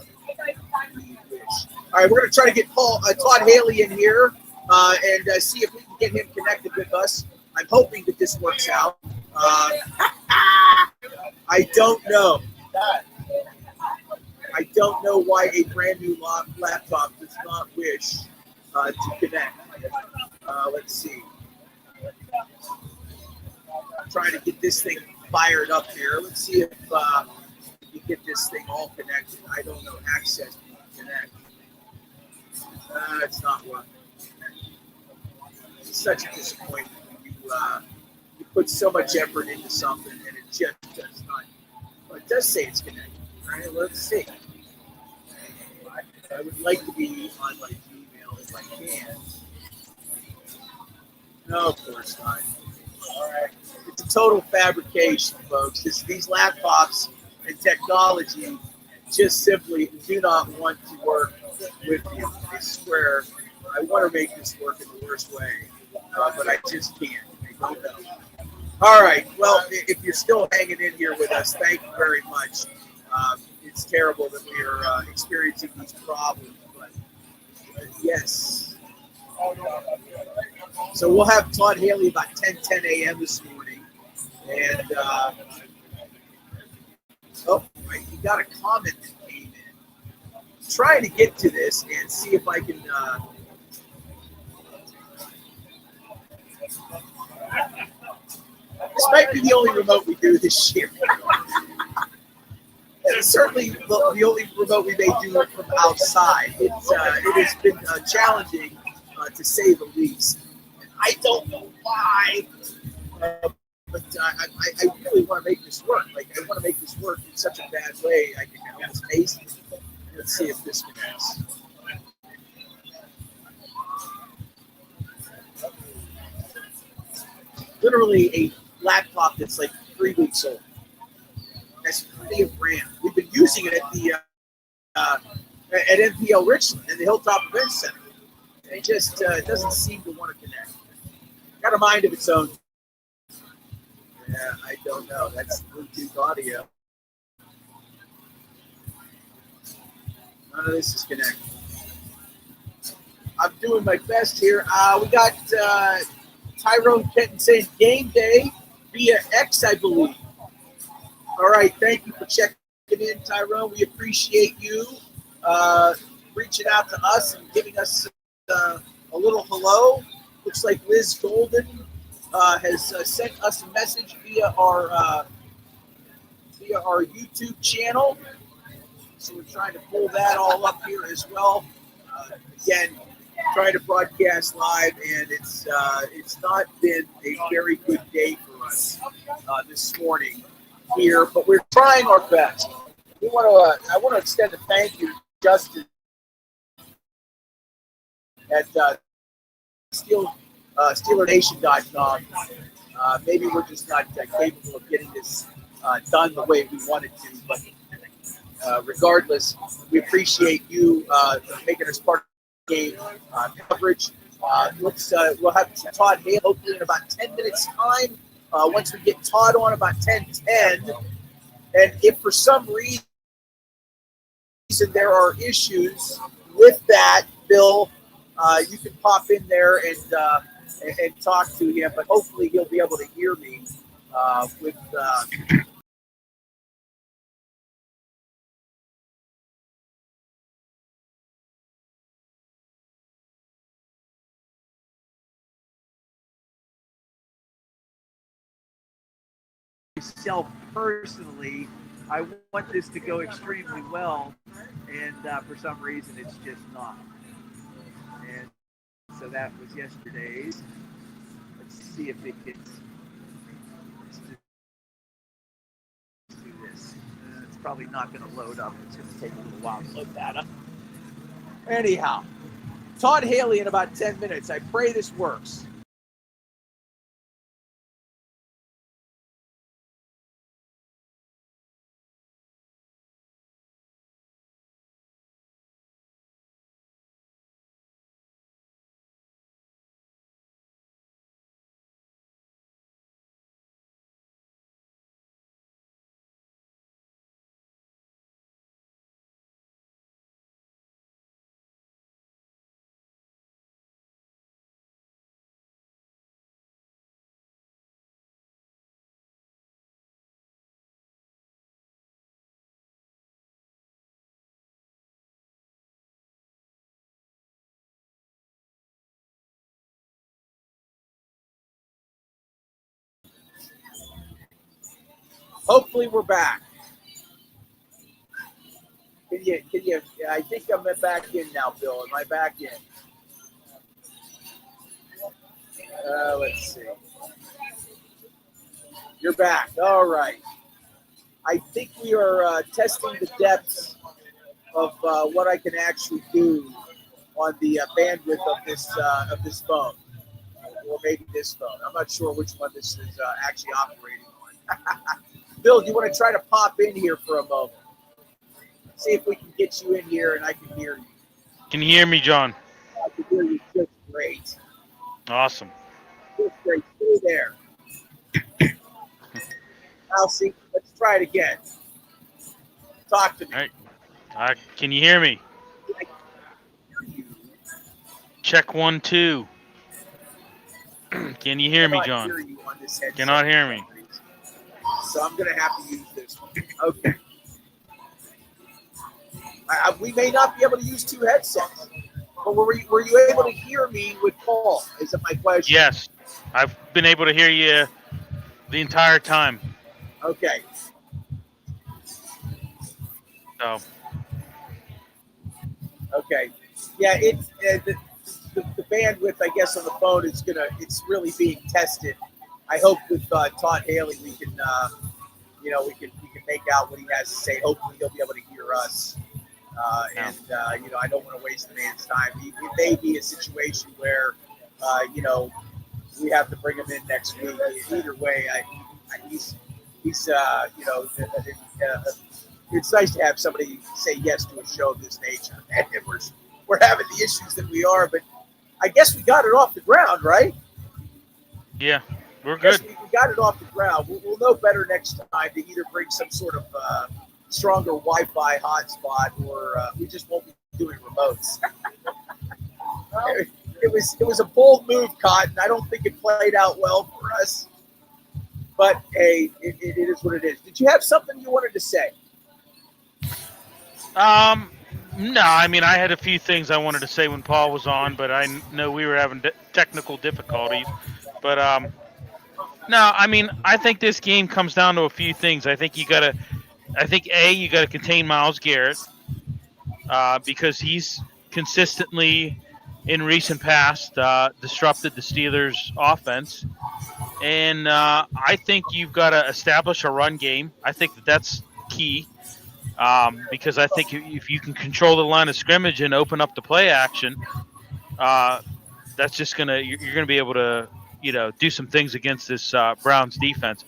All right, we're going to try to get Todd Haley in here and see if we can get him connected with us. I'm hoping that this works out. I don't know. I don't know why a brand new laptop does not wish to connect. Let's see. I'm trying to get this thing fired up here. Let's see if we get this thing all connected. I don't know. Access connect. It's not working. It's such a disappointment. You put so much effort into something and it just does not. Well, it does say it's connected. All right, let's see. I would like to be on my Gmail if I can. No, of course not. All right. It's a total fabrication, folks. These laptops and technology just simply do not want to work with you. I swear, I want to make this work in the worst way, but I just can't. I don't know. All right. Well, if you're still hanging in here with us, thank you very much. It's terrible that we are experiencing these problems, but yes. So we'll have Todd Haley about 10 a.m. this morning. And, you got a comment that came in. Trying to get to this and see if I can... This might be the only remote we do this year. It's certainly the only remote we may do from outside. It has been challenging, to say the least. And I don't know why, but I really want to make this work. I want to make this work in such a bad way I can almost taste it. Let's see if this connects. Literally a laptop that's like 3 weeks old. That's plenty of RAM. We've been using it at the at NPL Richland in the Hilltop Event Center. It just doesn't seem to want to connect. Got a mind of its own. Yeah, I don't know. That's Bluetooth audio. None of this is connected. I'm doing my best here. We got Tyrone Kenton saying game day via X, I believe. All right, thank you for checking in, Tyrone. We appreciate you reaching out to us and giving us a little hello. Looks like Liz Golden has sent us a message via our YouTube channel. So we're trying to pull that all up here as well. Again, trying to broadcast live, and it's not been a very good day for us this morning here, but we're trying our best. I want to extend a thank you to Justin at SteelerNation.com. Maybe we're just not capable of getting this done the way we wanted to, but regardless, we appreciate you making us part of the game coverage. We'll have Todd Hale hopefully in about 10 minutes time. once we get Todd on about 10:10, and if for some reason there are issues with that, Bill, you can pop in there and talk to him, but hopefully he'll be able to hear me with. Myself personally, I want this to go extremely well, and for some reason it's just not. And so that was yesterday's. Let's see if it gets. Let's do this. It's probably not going to load up. It's going to take a little while to load that up. Anyhow, Todd Haley in about 10 minutes. I pray this works. Hopefully we're back. Can you, I think I'm back in now, Bill. Am I back in? Let's see. You're back. All right. I think we are testing the depths of what I can actually do on the bandwidth of this phone, or maybe this phone. I'm not sure which one this is actually operating on. Bill, do you want to try to pop in here for a moment? See if we can get you in here and I can hear you. Can you hear me, John? I can hear you just great. Awesome. Just great. Stay there. I'll see. Let's try it again. Talk to me. All right. Can you hear me? I can hear you. Check 1, 2. Can you hear me, John? Hear you on this headset. Cannot hear me. So I'm going to have to use this one. Okay. We may not be able to use two headsets, but were you able to hear me with Paul? Is it my question? Yes. I've been able to hear you the entire time. Okay. So. Okay. Yeah, the bandwidth, I guess, on the phone it's really being tested. I hope with Todd Haley we can make out what he has to say. Hopefully he'll be able to hear us. I don't want to waste the man's time. It may be a situation where, we have to bring him in next week. Either way, he's it's nice to have somebody say yes to a show of this nature. And we're having the issues that we are, but I guess we got it off the ground, right? Yeah, we're good. We got it off the ground. We'll know better next time to either bring some sort of stronger Wi-Fi hotspot, or we just won't be doing remotes. It was a bold move, Cotton. I don't think it played out well for us. But hey, it is what it is. Did you have something you wanted to say? No, I mean, I had a few things I wanted to say when Paul was on, but I know we were having technical difficulties. But no, I mean, I think this game comes down to a few things. I think you got to contain Myles Garrett because he's consistently in recent past disrupted the Steelers' offense. And I think you've got to establish a run game. I think that's key because I think if you can control the line of scrimmage and open up the play action, that's just you're gonna be able to do some things against this Browns defense.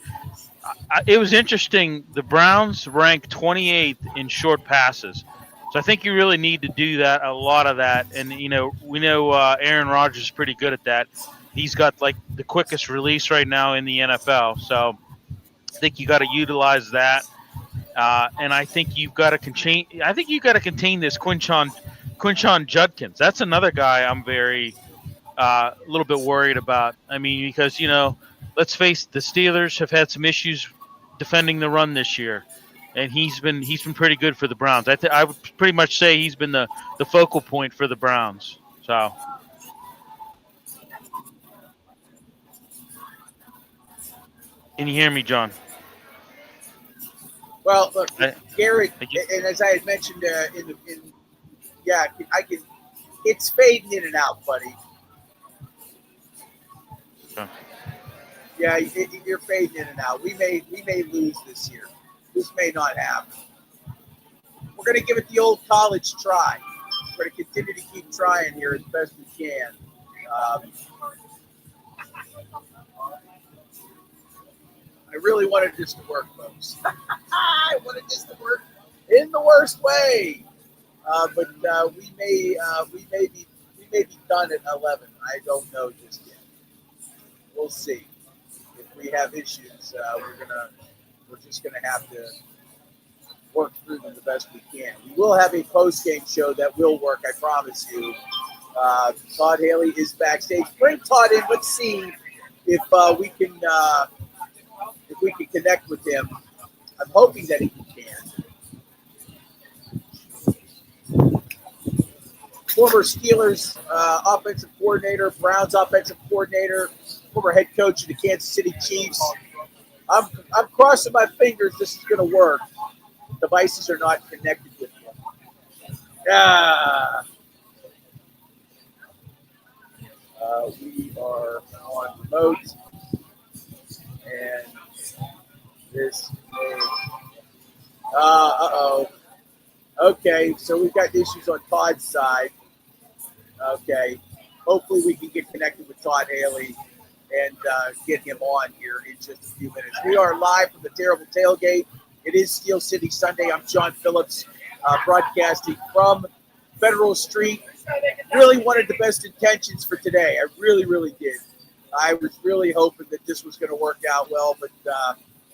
It was interesting. The Browns ranked 28th in short passes. So I think you really need to do that, a lot of that. And, we know Aaron Rodgers is pretty good at that. He's got like the quickest release right now in the NFL. So I think you got to utilize that. And I think you've got to contain. I think you got to contain this Quinshon Judkins. That's another guy I'm very a little bit worried about. I mean, because let's face it, the Steelers have had some issues defending the run this year, and he's been pretty good for the Browns. I would pretty much say he's been the focal point for the Browns. So. Can you hear me, John? Well, look, Garrett, and as I had mentioned I can. It's fading in and out, buddy. Okay. Yeah, you're fading in and out. We may lose this year. This may not happen. We're going to give it the old college try. We're going to continue to keep trying here as best we can. I really wanted this to work, folks. I wanted this to work in the worst way. But we may be done at 11. I don't know just yet. We'll see. If we have issues, we're just gonna have to work through them the best we can. We will have a post-game show that will work, I promise you. Todd Haley is backstage. Bring Todd in. Let's see if we can connect with him. I'm hoping that he can. Former Steelers offensive coordinator, Browns offensive coordinator, former head coach of the Kansas City Chiefs. I'm crossing my fingers this is going to work. Devices are not connected with him. We are on remote, and this may. Okay, so we've got issues on Todd's side. Okay, hopefully we can get connected with Todd Haley and get him on here in just a few minutes. We are live from the Terrible Tailgate. It is Steel City Sunday. I'm John Phillips, broadcasting from Federal Street. Really wanted the best intentions for today. I really, really did. I was really hoping that this was going to work out well, but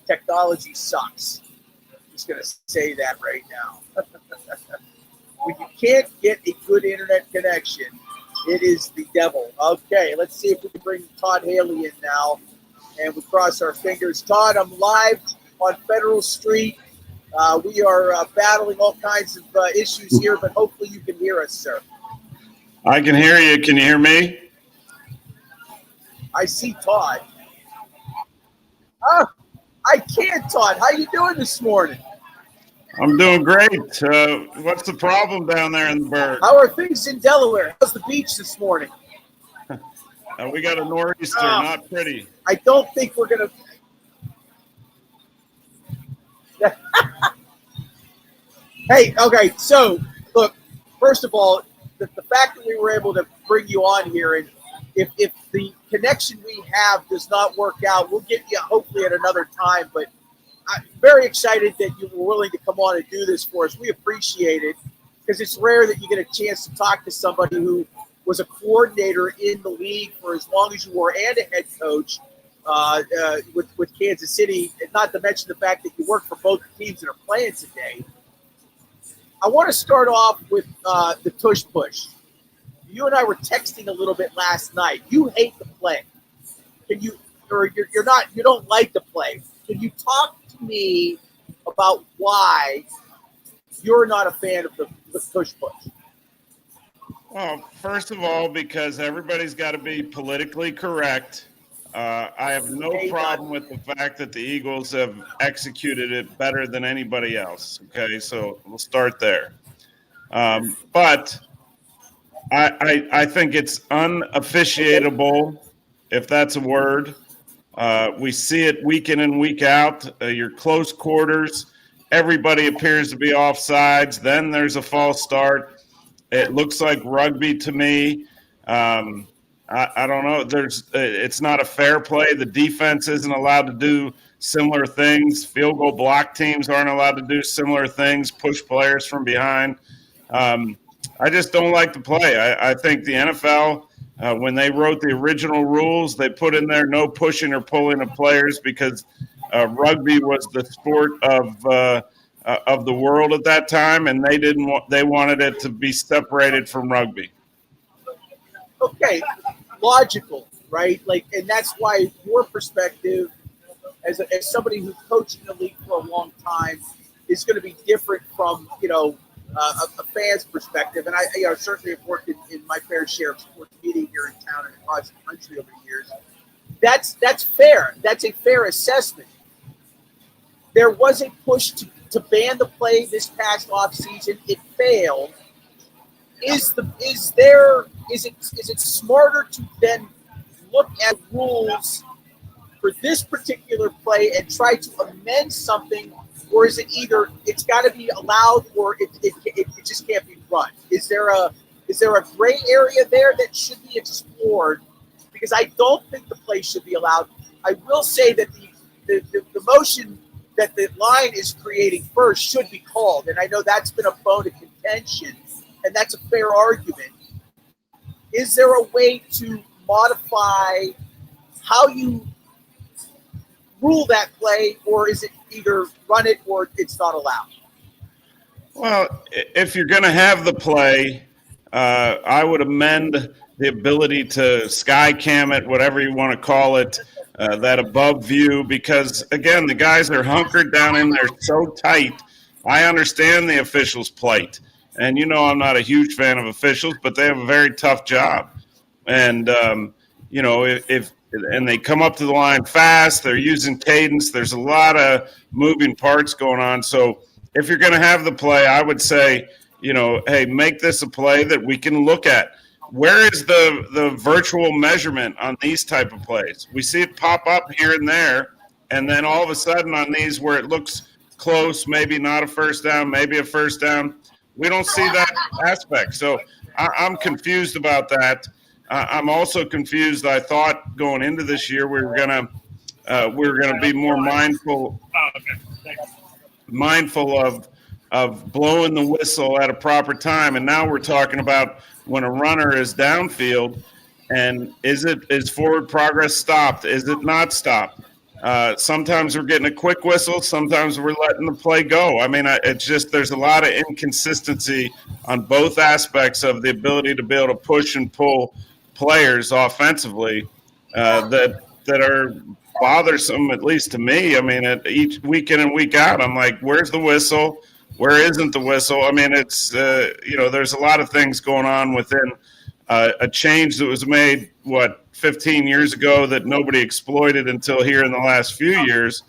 technology sucks. I'm just going to say that right now. When you can't get a good internet connection, it is the devil. Okay, let's see if we can bring Todd Haley in now, and we cross our fingers. Todd, I'm live on Federal Street. We are battling all kinds of issues here, but hopefully you can hear us, sir. I can hear you. Can you hear me? I see Todd. Oh, I can't, Todd. How you doing this morning? I'm doing great. What's the problem down there in the Berg? How are things in Delaware? How's the beach this morning? We got a nor'easter, not pretty. I don't think we're going to. Hey, okay, so, look, first of all, the fact that we were able to bring you on here, and if the connection we have does not work out, we'll get you hopefully at another time, but I'm very excited that you were willing to come on and do this for us. We appreciate it because it's rare that you get a chance to talk to somebody who was a coordinator in the league for as long as you were and a head coach with Kansas City, and not to mention the fact that you work for both teams that are playing today. I want to start off with the tush push. You and I were texting a little bit last night. You hate the play. Can you, or you're not, you don't like the play. Can you talk to me about why you're not a fan of the tush push? Well, first of all, because everybody's got to be politically correct. I have no problem with the fact that the Eagles have executed it better than anybody else. Okay, so we'll start there. But I think it's unofficiatable, if that's a word. We see it week in and week out. Your close quarters, everybody appears to be offsides. Then there's a false start. It looks like rugby to me. I don't know. It's not a fair play. The defense isn't allowed to do similar things. Field goal block teams aren't allowed to do similar things, push players from behind. I just don't like the play. I think the NFL When they wrote the original rules, they put in there no pushing or pulling of players because rugby was the sport of the world at that time, and they wanted it to be separated from rugby. Okay, logical, right? Like, and that's why your perspective, as somebody who's coached in the league for a long time, is going to be different from a fan's perspective. And I certainly have worked in my fair share of sports media here in town and across the country over the years. That's fair. That's a fair assessment. There was a push to ban the play this past offseason. It failed. Is it smarter to then look at rules for this particular play and try to amend something, or is it either it's got to be allowed or it just can't be run? Is there a gray area there that should be explored? Because I don't think the play should be allowed. I will say that the motion that the line is creating first should be called, and I know that's been a bone of contention, and that's a fair argument. Is there a way to modify how you rule that play, or is it either run it or it's not allowed? Well, if you're going to have the play, I would amend the ability to sky cam it, whatever you want to call it, that above view, because, again, the guys are hunkered down in there so tight. I understand the officials' plight. And, I'm not a huge fan of officials, but they have a very tough job. And, if they come up to the line fast, they're using cadence. There's a lot of moving parts going on. So if you're going to have the play, I would say, hey, make this a play that we can look at. Where is the virtual measurement on these type of plays? We see it pop up here and there, and then all of a sudden on these where it looks close, maybe not a first down, maybe a first down, we don't see that aspect. So I'm confused about that. I'm also confused. I thought going into this year we were gonna be more mindful of blowing the whistle at a proper time, and now we're talking about when a runner is downfield, and is forward progress stopped? Is it not stopped? Sometimes we're getting a quick whistle. Sometimes we're letting the play go. I mean, it's just there's a lot of inconsistency on both aspects of the ability to be able to push and pull players offensively that are bothersome, at least to me. I mean, at each week in and week out, I'm like, where's the whistle? Where isn't the whistle? I mean, it's there's a lot of things going on within a change that was made 15 years ago that nobody exploited until here in the last few years,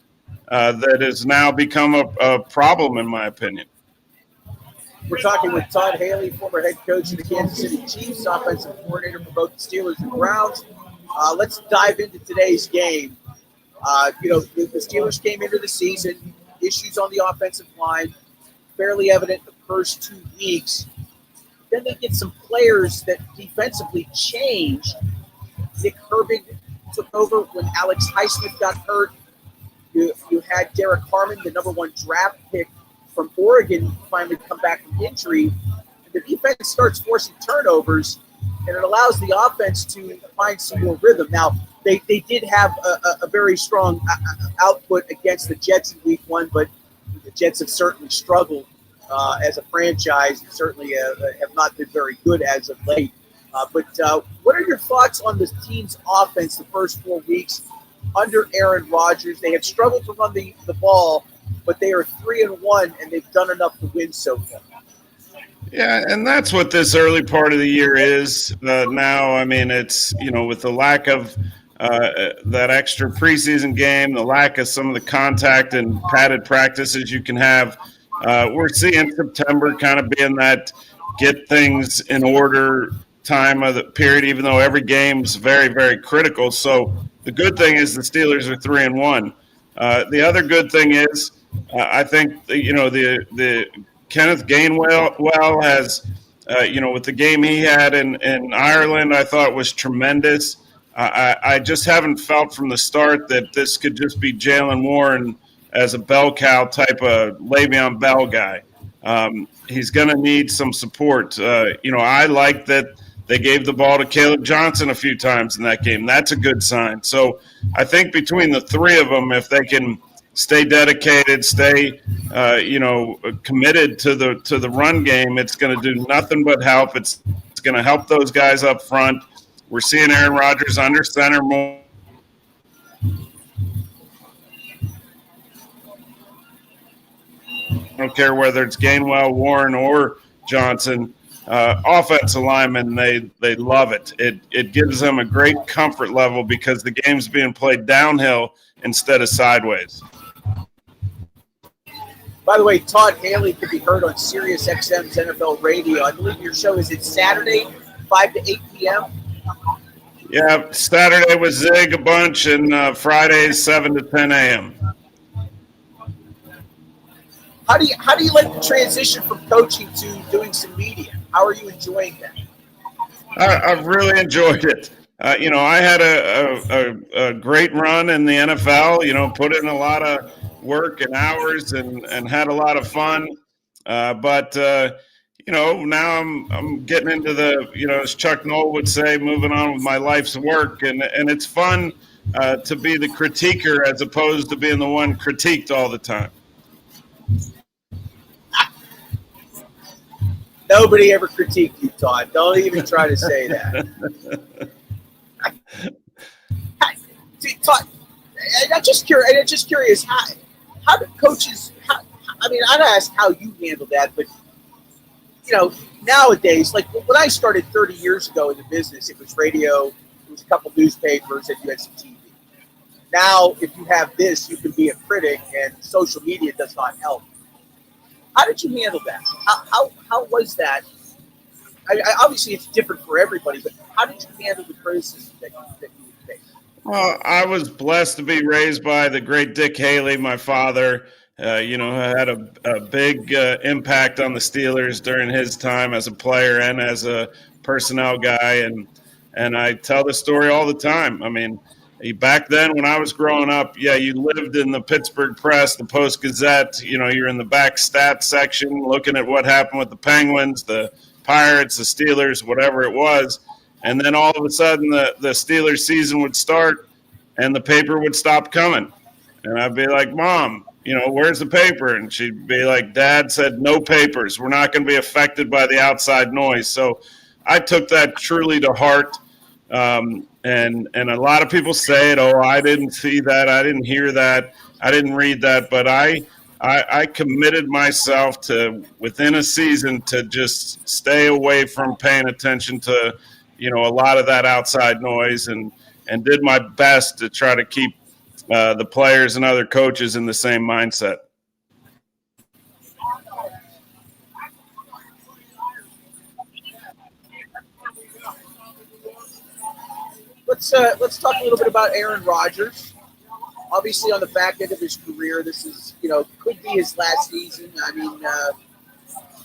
that has now become a problem, in my opinion. We're talking with Todd Haley, former head coach of the Kansas City Chiefs, offensive coordinator for both the Steelers and Browns. Let's dive into today's game. The Steelers came into the season, issues on the offensive line, fairly evident the first 2 weeks. Then they get some players that defensively changed. Nick Herbig took over when Alex Highsmith got hurt. You had Derek Harmon, the number 1 draft pick from Oregon, finally come back from injury. And the defense starts forcing turnovers, and it allows the offense to find some more rhythm. Now, they did have a very strong output against the Jets in week 1, but the Jets have certainly struggled as a franchise, and certainly have not been very good as of late. But what are your thoughts on this team's offense the first 4 weeks under Aaron Rodgers? They have struggled to run the ball, but they are 3-1, and they've done enough to win so far. Yeah, and that's what this early part of the year is now. I mean, it's, with the lack of that extra preseason game, the lack of some of the contact and padded practices you can have, we're seeing September kind of being that get things in order time of the period, even though every game's very, very critical. So the good thing is the Steelers are 3-1. The other good thing is I think the Kenneth Gainwell has with the game he had in Ireland, I thought was tremendous. I just haven't felt from the start that this could just be Jalen Warren as a bell cow type of Le'Veon Bell guy. He's going to need some support. I like that They gave the ball to Caleb Johnson a few times in that game. That's a good sign. So I think between the three of them, if they can stay dedicated, stay committed to the run game, it's going to do nothing but help. It's going to help those guys up front. We're seeing Aaron Rodgers under center more. I don't care whether it's Gainwell, Warren, or Johnson. Offensive linemen, they love it. It gives them a great comfort level because the game's being played downhill instead of sideways. By the way, Todd Haley can be heard on Sirius XM's NFL Radio. I believe your show is Saturday, 5 to 8 p.m. Yeah, Saturday was Zig a bunch, and Fridays 7 to 10 a.m. How do you like the transition from coaching to doing some media? How are you enjoying that? I've really enjoyed it. I had a great run in the NFL. Put in a lot of work and hours and had a lot of fun. But now I'm getting into as Chuck Noll would say, moving on with my life's work, and it's fun to be the critiquer as opposed to being the one critiqued all the time. Nobody ever critiqued you, Todd. Don't even try to say that. Todd, I'm just curious. How do coaches? I'd ask how you handle that, but nowadays, like when I started 30 years ago in the business, it was radio, it was a couple newspapers, and you had some TV. Now, if you have this, you can be a critic, and social media does not help. How did you handle that? How was that? Obviously, it's different for everybody, but how did you handle the criticism that you would face? Well, I was blessed to be raised by the great Dick Haley, my father. Had a big impact on the Steelers during his time as a player and as a personnel guy, and I tell the story all the time. I mean, back then when I was growing up, you lived in the Pittsburgh Press, the Post-Gazette. You're in the back stats section looking at what happened with the Penguins, the Pirates, the Steelers, whatever it was. And then all of a sudden the Steelers season would start and the paper would stop coming. And I'd be like, Mom, where's the paper? And she'd be like, Dad said no papers. We're not going to be affected by the outside noise. So I took that truly to heart. And a lot of people say it, I didn't see that, I didn't hear that, I didn't read that, but I committed myself to, within a season, to just stay away from paying attention to, a lot of that outside noise and did my best to try to keep the players and other coaches in the same mindset. Let's talk a little bit about Aaron Rodgers. Obviously, on the back end of his career, this is could be his last season. I mean,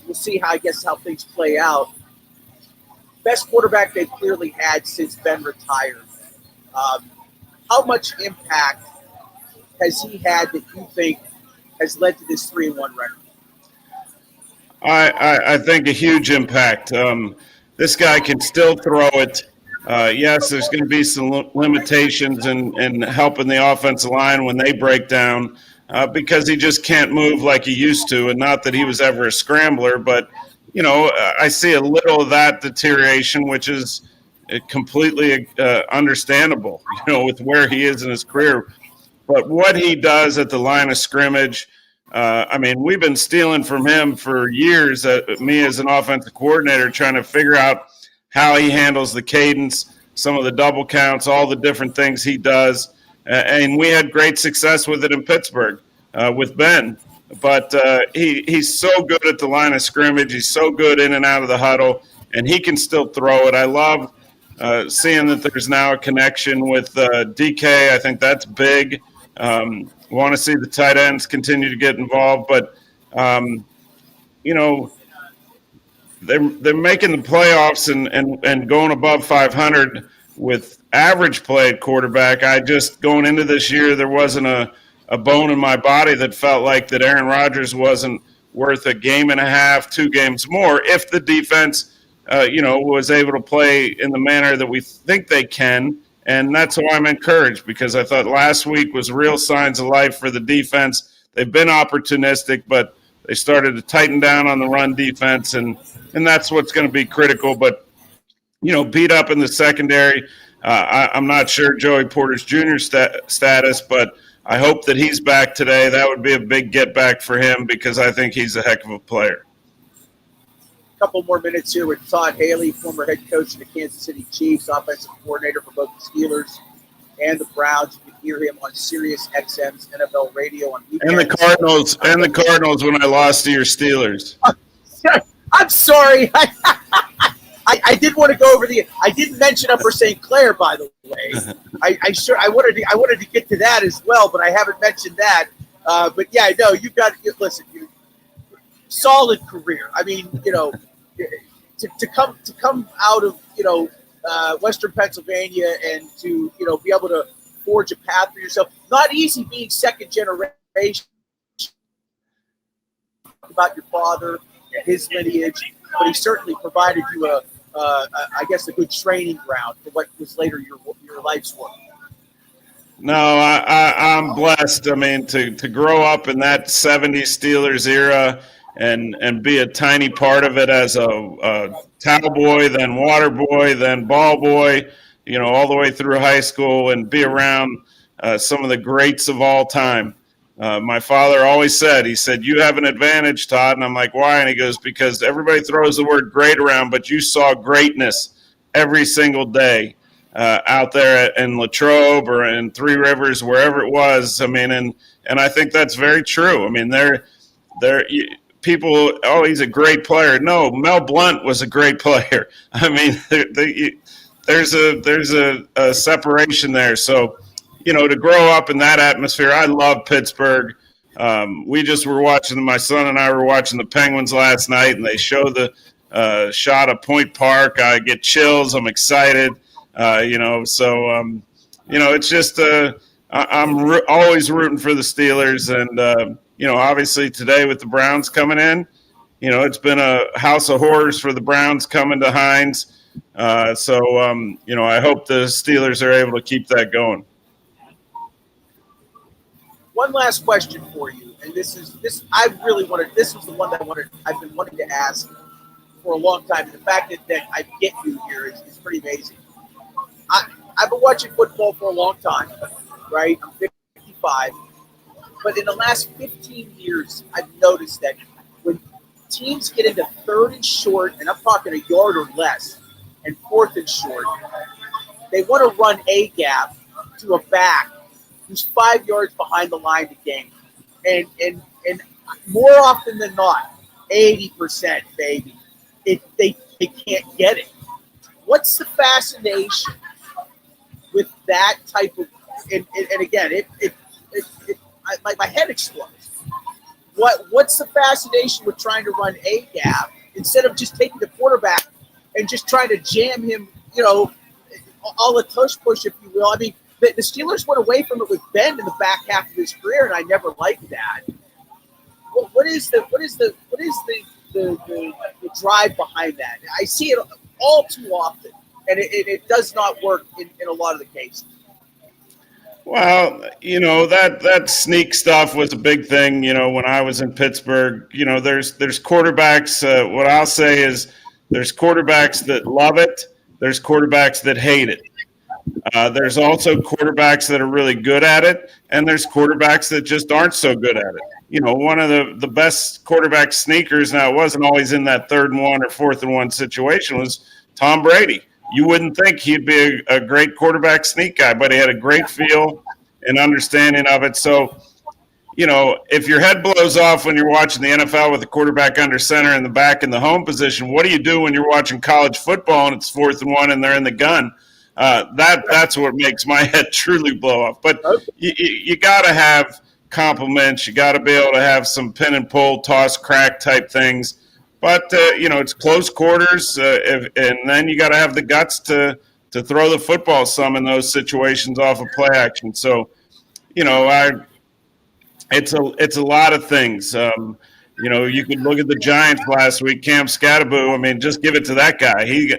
we'll see how things play out. Best quarterback they've clearly had since Ben retired. How much impact has he had that you think has led to this 3-1 record? I think a huge impact. This guy can still throw it. Yes, there's going to be some limitations in helping the offensive line when they break down because he just can't move like he used to. And not that he was ever a scrambler, but, I see a little of that deterioration, which is completely understandable, with where he is in his career. But what he does at the line of scrimmage, we've been stealing from him for years, me as an offensive coordinator, trying to figure out how he handles the cadence, some of the double counts, all the different things he does. And we had great success with it in Pittsburgh with Ben. But he's so good at the line of scrimmage. He's so good in and out of the huddle, and he can still throw it. I love seeing that there's now a connection with DK. I think that's big. Want to see the tight ends continue to get involved. But, they're making the playoffs and going above 500 with average play at quarterback. Going into this year, there wasn't a bone in my body that felt like that Aaron Rodgers wasn't worth a game and a half, 2 games more if the defense was able to play in the manner that we think they can. And that's why I'm encouraged, because I thought last week was real signs of life for the defense. They've been opportunistic, but they started to tighten down on the run defense, and that's what's going to be critical. But, beat up in the secondary. I'm not sure Joey Porter's Jr. Status, but I hope that he's back today. That would be a big get back for him, because I think he's a heck of a player. A couple more minutes here with Todd Haley, former head coach of the Kansas City Chiefs, offensive coordinator for both the Steelers and the Browns. You can hear him on Sirius XM's NFL radio on weekends. And the Cardinals when I lost to your Steelers. I'm sorry. I did want to go over I didn't mention Upper St. Clair, by the way. I wanted to get to that as well, but I haven't mentioned that. But yeah, no, you've got to listen. Solid career. I mean, to come out of Western Pennsylvania and to be able to forge a path for yourself. Not easy being second generation. About your father and his lineage, but he certainly provided you I guess a good training ground for what was later your life's work. No, I'm blessed. I mean, to grow up in that '70s Steelers era and be a tiny part of it as a towel boy, then water boy, then ball boy, all the way through high school, and be around some of the greats of all time. My father always said, you have an advantage, Todd. And I'm like, why? And he goes, because everybody throws the word great around, but you saw greatness every single day out there in Latrobe or in Three Rivers, wherever it was. I mean, and I think that's very true. I mean, people, he's a great player. No, Mel Blount was a great player. I mean, there's a separation there. So, to grow up in that atmosphere, I love Pittsburgh. We just were watching, my son and I were watching the Penguins last night, and they show the shot of Point Park. I get chills. I'm excited. It's just I'm always rooting for the Steelers. And, obviously today with the Browns coming in, it's been a house of horrors for the Browns coming to Hines. I hope the Steelers are able to keep that going. One last question for you, and this was the one that I've been wanting to ask for a long time. And the fact that I get you here is pretty amazing. I've been watching football for a long time, right? I'm 55. But in the last 15 years, I've noticed that when teams get into third and short, and I'm talking a yard or less, and fourth and short, they want to run a gap to a back who's 5 yards behind the line to gain. And more often than not, 80%, baby, they can't get it. What's the fascination with that type of and again, my head explodes. What's the fascination with trying to run a gap instead of just taking the quarterback and just trying to jam him, all the tush push, if you will? I mean, the Steelers went away from it with Ben in the back half of his career, and I never liked that. What is the drive behind that? I see it all too often, and it does not work in a lot of the cases. Well, that sneak stuff was a big thing, when I was in Pittsburgh. There's quarterbacks. What I'll say is there's quarterbacks that love it. There's quarterbacks that hate it. There's also quarterbacks that are really good at it, and there's quarterbacks that just aren't so good at it. One of the best quarterback sneakers, now it wasn't always in that 3rd and 1 or 4th and 1 situation, was Tom Brady. You wouldn't think he'd be a great quarterback sneak guy, but he had a great feel and understanding of it. So, if your head blows off when you're watching the NFL with the quarterback under center in the back in the home position, what do you do when you're watching college football and it's 4th and 1 and they're in the gun? That's what makes my head truly blow off. But you got to have compliments. You got to be able to have some pin and pull, toss, crack type things. But, it's close quarters, and then you got to have the guts to throw the football some in those situations off of play action. So, it's a lot of things. You could look at the Giants last week. Cam Scatterbo. I mean, just give it to that guy. He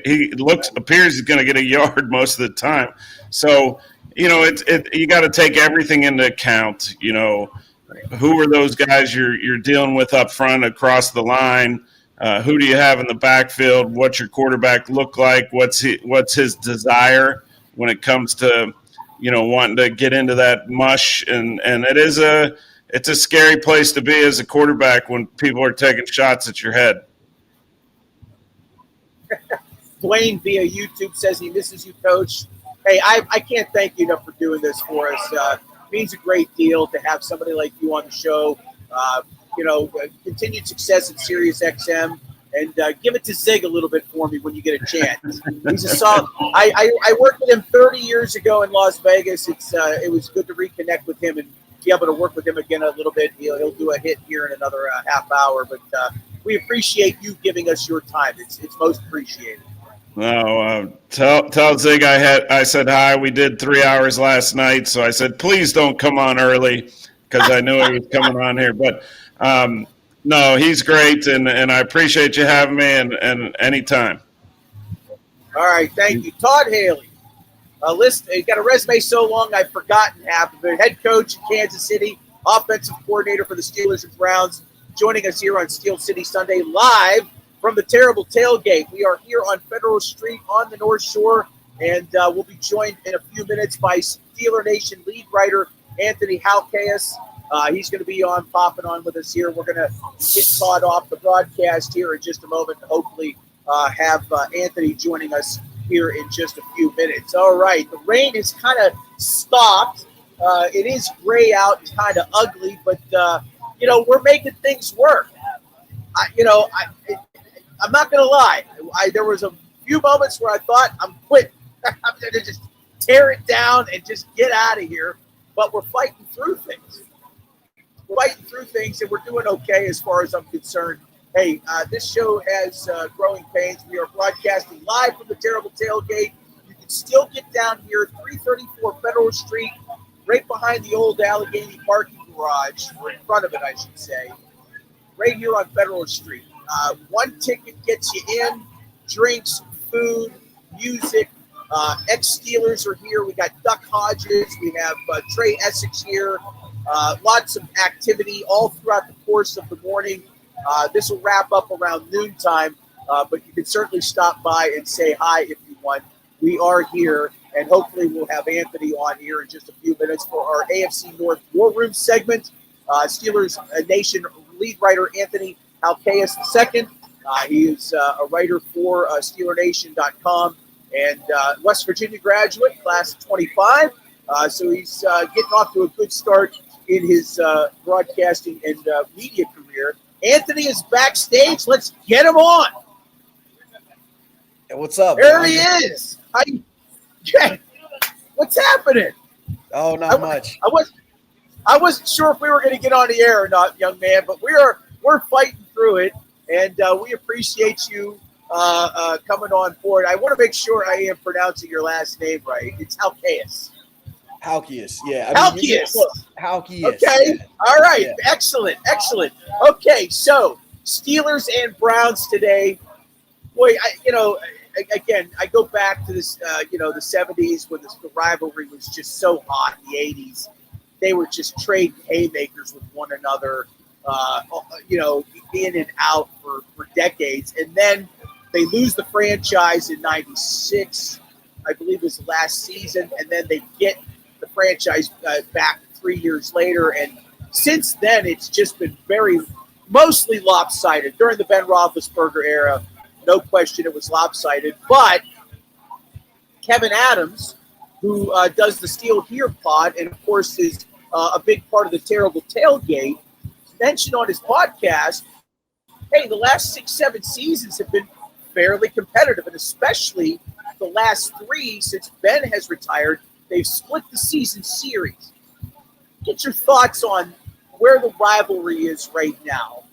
appears he's going to get a yard most of the time. So you got to take everything into account. Who are those guys you're dealing with up front across the line? Who do you have in the backfield? What's your quarterback look like? What's his desire when it comes to wanting to get into that mush? And it's a scary place to be as a quarterback when people are taking shots at your head. Dwayne via YouTube says he misses you, Coach. Hey, I can't thank you enough for doing this for us. It means a great deal to have somebody like you on the show. Continued success at Sirius XM, and give it to Zig a little bit for me when you get a chance. He's a solid. I worked with him 30 years ago in Las Vegas. It was good to reconnect with him and be able to work with him again a little bit. He'll do a hit here in another half hour, but we appreciate you giving us your time. It's most appreciated. No, tell Zig I said hi. We did 3 hours last night, so I said please don't come on early because I knew he was coming on here. But no, he's great, and I appreciate you having me and anytime. All right, thank you, Todd Haley. He got a resume so long I've forgotten half of it. Head coach in Kansas City, offensive coordinator for the Steelers and Browns, joining us here on Steel City Sunday live from the Terrible Tailgate. We are here on Federal Street on the North Shore, and we'll be joined in a few minutes by Steeler Nation lead writer Anthony Halkeas. He's going to be popping on with us here. We're going to get Todd off the broadcast here in just a moment and hopefully have Anthony joining us here in just a few minutes. All right, the rain has kind of stopped. It is gray out and kind of ugly, but, we're making things work. I'm not going to lie. There was a few moments where I thought I'm quitting. I'm going to just tear it down and just get out of here. But we're fighting through things. And we're doing okay as far as I'm concerned. Hey, this show has growing pains. We are broadcasting live from the Terrible Tailgate. You can still get down here, 334 Federal Street, right behind the old Allegheny parking garage, or in front of it, I should say, right here on Federal Street. One ticket gets you in, drinks, food, music. Ex-Steelers are here. We got Duck Hodges. We have Trey Essex here. Lots of activity all throughout the course of the morning. This will wrap up around noontime, but you can certainly stop by and say hi if you want. We are here, and hopefully we'll have Anthony on here in just a few minutes for our AFC North War Room segment. Steelers Nation lead writer Anthony Halkeas II. He is a writer for SteelerNation.com and West Virginia graduate, class of 25. So he's getting off to a good start in his broadcasting and media career. Anthony is backstage. Let's get him on. Hey, what's up? There he is. What's happening? Oh, not much. I wasn't sure if we were going to get on the air or not, young man, but we're fighting through it, and we appreciate you coming on board. I want to make sure I am pronouncing your last name right. It's Halkeas. Halkeas, yeah. Halkeas. Halkeas. Okay. Yeah. All right. Yeah. Excellent. Okay. So Steelers and Browns today. Boy, I go back to this, the 70s when the rivalry was just so hot. In the 80s, they were just trading haymakers with one another, in and out for decades. And then they lose the franchise in 96, I believe was the last season. And then they get the franchise back 3 years later. And since then, it's just been mostly lopsided. During the Ben Roethlisberger era, no question it was lopsided. But Kevin Adams, who does the Steel Here pod and, of course, is a big part of the Terrible Tailgate, mentioned on his podcast, hey, the last 6-7 seasons have been fairly competitive, and especially the last 3 since Ben has retired, they've split the season series. Get your thoughts on where the rivalry is right now.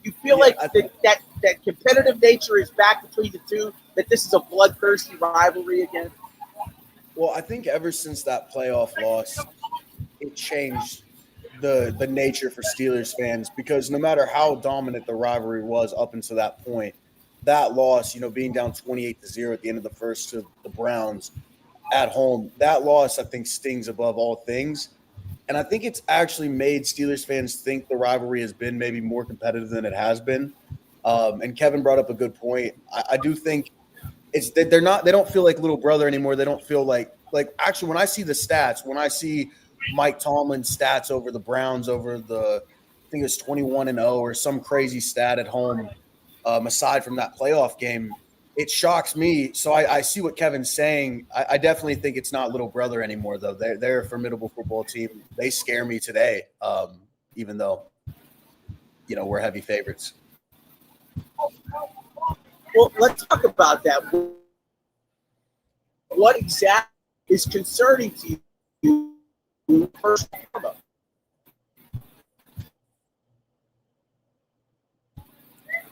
You feel like that competitive nature is back between the two, that this is a bloodthirsty rivalry again? Well, I think ever since that playoff loss, it changed the nature for Steelers fans, because no matter how dominant the rivalry was up until that point, that loss, being down 28-0 at the end of the first to the Browns at home, that loss I think stings above all things. And I think it's actually made Steelers fans think the rivalry has been maybe more competitive than it has been. And Kevin brought up a good point. I do think they don't feel like little brother anymore. They don't feel like actually when I see the stats, when I see Mike Tomlin's stats over the Browns over I think it was 21-0 or some crazy stat at home, aside from that playoff game, it shocks me. So I see what Kevin's saying. I definitely think it's not little brother anymore, though. They're a formidable football team. They scare me today, even though, we're heavy favorites. Well, let's talk about that. What exactly is concerning to you first and foremost?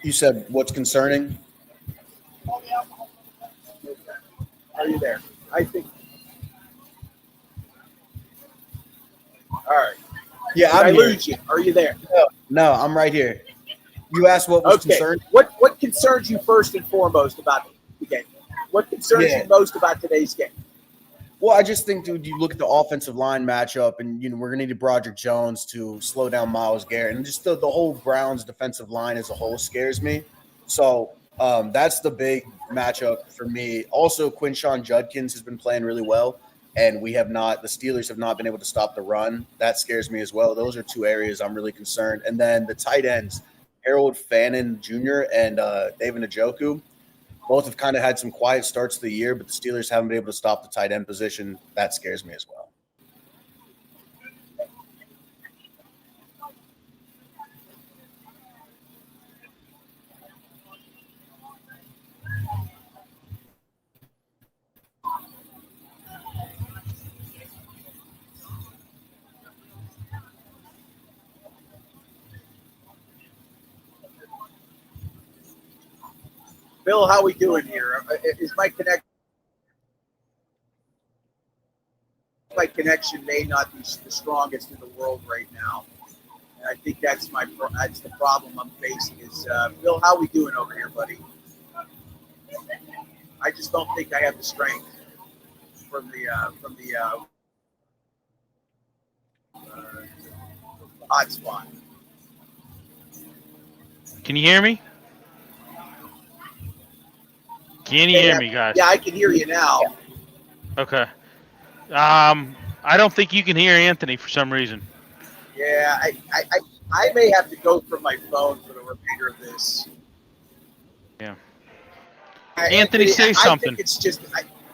You said what's concerning? Are you there? I think. All right. Yeah, I I'm here. lose you. Are you there? No, I'm right here. You asked what was concerning? What concerns you first and foremost about the game? What concerns you most about today's game? Well, I just think, dude, you look at the offensive line matchup, and we're gonna need Broderick Jones to slow down Myles Garrett, and just the whole Browns defensive line as a whole scares me. So that's the big matchup for me. Also, Quinshon Judkins has been playing really well, and the Steelers have not been able to stop the run. That scares me as well. Those are two areas I'm really concerned. And then the tight ends, Harold Fannin Jr. and David Njoku, both have kind of had some quiet starts to the year, but the Steelers haven't been able to stop the tight end position. That scares me as well. Bill, how we doing here? Is my connection may not be the strongest in the world right now. And I think that's the problem I'm facing. Is Bill, how we doing over here, buddy? I just don't think I have the strength from the hotspot. Can you hear me? Can you hear me, guys? Yeah, I can hear you now. Okay. I don't think you can hear Anthony for some reason. Yeah, I may have to go from my phone for the remainder of this. Yeah. Anthony, say something. I think it's just,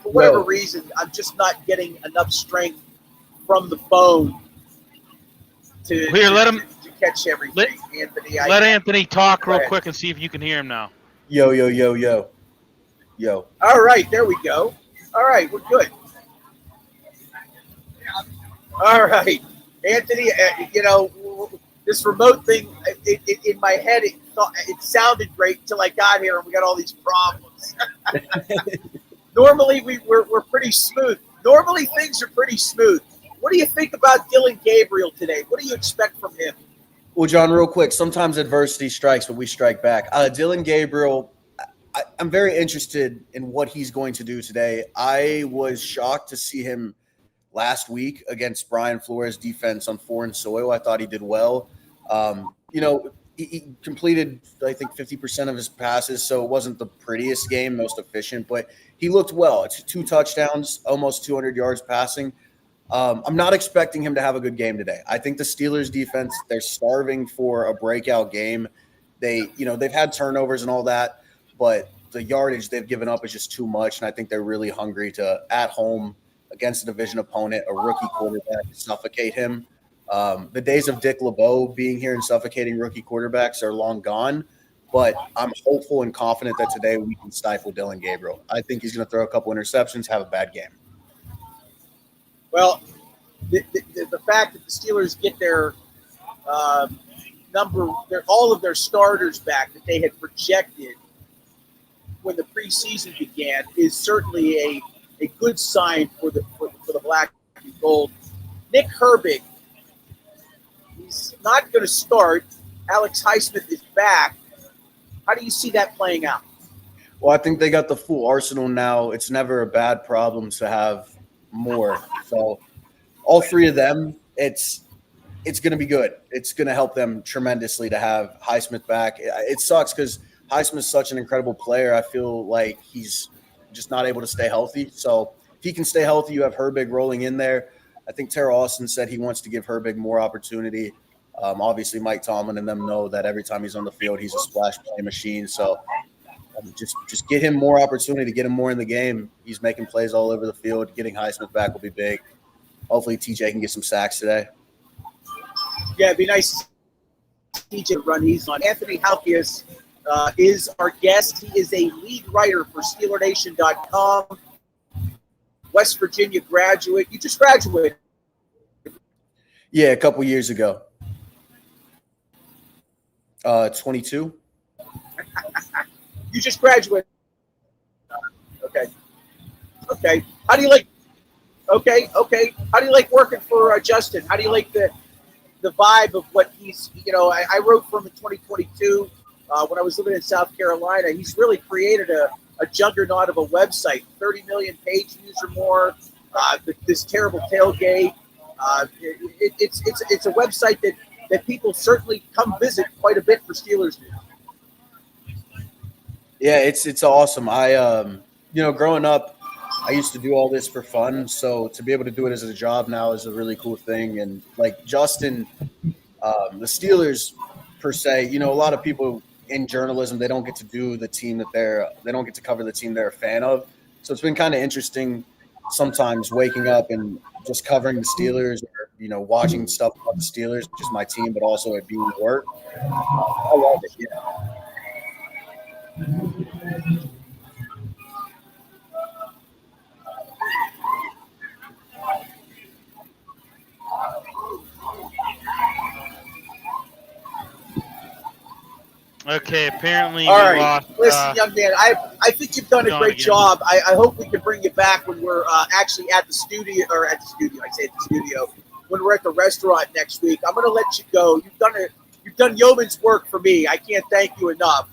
for whatever reason, I'm just not getting enough strength from the phone to catch everything. Anthony, let Anthony talk real quick and see if you can hear him now. Yo. All right, there we go. All right, we're good. All right, Anthony, this remote thing, in my head, it sounded great until I got here and we got all these problems. Normally, we're pretty smooth. Normally, things are pretty smooth. What do you think about Dylan Gabriel today? What do you expect from him? Well, John, real quick, sometimes adversity strikes, but we strike back. Dylan Gabriel, I'm very interested in what he's going to do today. I was shocked to see him last week against Brian Flores' defense on foreign soil. I thought he did well. He completed, I think, 50% of his passes, so it wasn't the prettiest game, most efficient, but he looked well. It's 2 touchdowns, almost 200 yards passing. I'm not expecting him to have a good game today. I think the Steelers defense, they're starving for a breakout game. They've had turnovers and all that, but the yardage they've given up is just too much, and I think they're really hungry to, at home, against a division opponent, a rookie quarterback, suffocate him. The days of Dick LeBeau being here and suffocating rookie quarterbacks are long gone, but I'm hopeful and confident that today we can stifle Dylan Gabriel. I think he's going to throw a couple interceptions, have a bad game. Well, the fact that the Steelers get their all of their starters back that they had projected when the preseason began is certainly a good sign for the black and gold. Nick Herbig He's not going to start. Alex Highsmith is back. How do you see that playing out? Well, I think they got the full arsenal now. It's never a bad problem to have more. So all three of them, it's going to be good. It's going to help them tremendously to have Highsmith back. It sucks because Highsmith's such an incredible player. I feel like he's just not able to stay healthy. So if he can stay healthy, you have Herbig rolling in there. I think Tara Austin said he wants to give Herbig more opportunity. Obviously, Mike Tomlin and them know that every time he's on the field, he's a splash play machine. So just get him more opportunity, get him more in the game. He's making plays all over the field. Getting Highsmith back will be big. Hopefully, TJ can get some sacks today. Yeah, it'd be nice to see TJ run. He's on. Anthony Halkias is our guest. He is a lead writer for SteelerNation.com. West Virginia graduate. You just graduated. Yeah, a couple years ago. 22. You just graduated. Okay. How do you like? Okay. How do you like working for Justin? How do you like the vibe of what he's? I wrote for him in 2022 when I was living in South Carolina. He's really created a juggernaut of a website, 30 million page views or more. This terrible tailgate. It's a website that people certainly come visit quite a bit for Steelers news. Yeah, it's awesome. I growing up, I used to do all this for fun. So to be able to do it as a job now is a really cool thing. And like Justin, the Steelers per se, a lot of people in journalism, they don't get to do the team they don't get to cover the team they're a fan of. So it's been kind of interesting sometimes waking up and just covering the Steelers or, watching stuff about the Steelers, just my team, but also it being work. I love it. Yeah. Okay, apparently All we right. lost. Listen, young man, I think you've done a great job. I hope we can bring you back when we're actually at the studio, I say at the studio, when we're at the restaurant next week. I'm going to let you go. You've done yeoman's work for me. I can't thank you enough.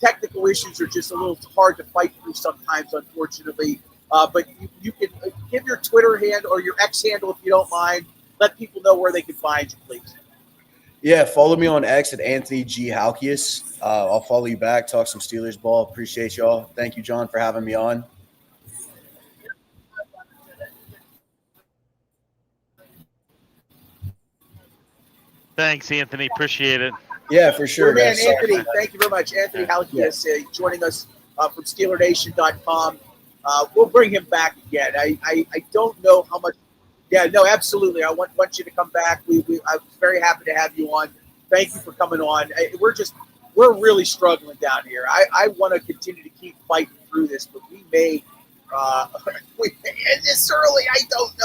Technical issues are just a little hard to fight through sometimes, unfortunately. But you can give your Twitter handle or your X handle if you don't mind. Let people know where they can find you, please. Yeah, follow me on X at Anthony G. Halkias. I'll follow you back, talk some Steelers ball. Appreciate y'all. Thank you, John, for having me on. Thanks, Anthony. Appreciate it. Yeah, for sure. Your man, guys. Anthony. Thank you very much. Anthony Halkias joining us from SteelerNation.com. We'll bring him back again. I don't know how much. Yeah, no, absolutely. I want you to come back. I was very happy to have you on. Thank you for coming on. We're really struggling down here. I want to continue to keep fighting through this, but we may end this early. I don't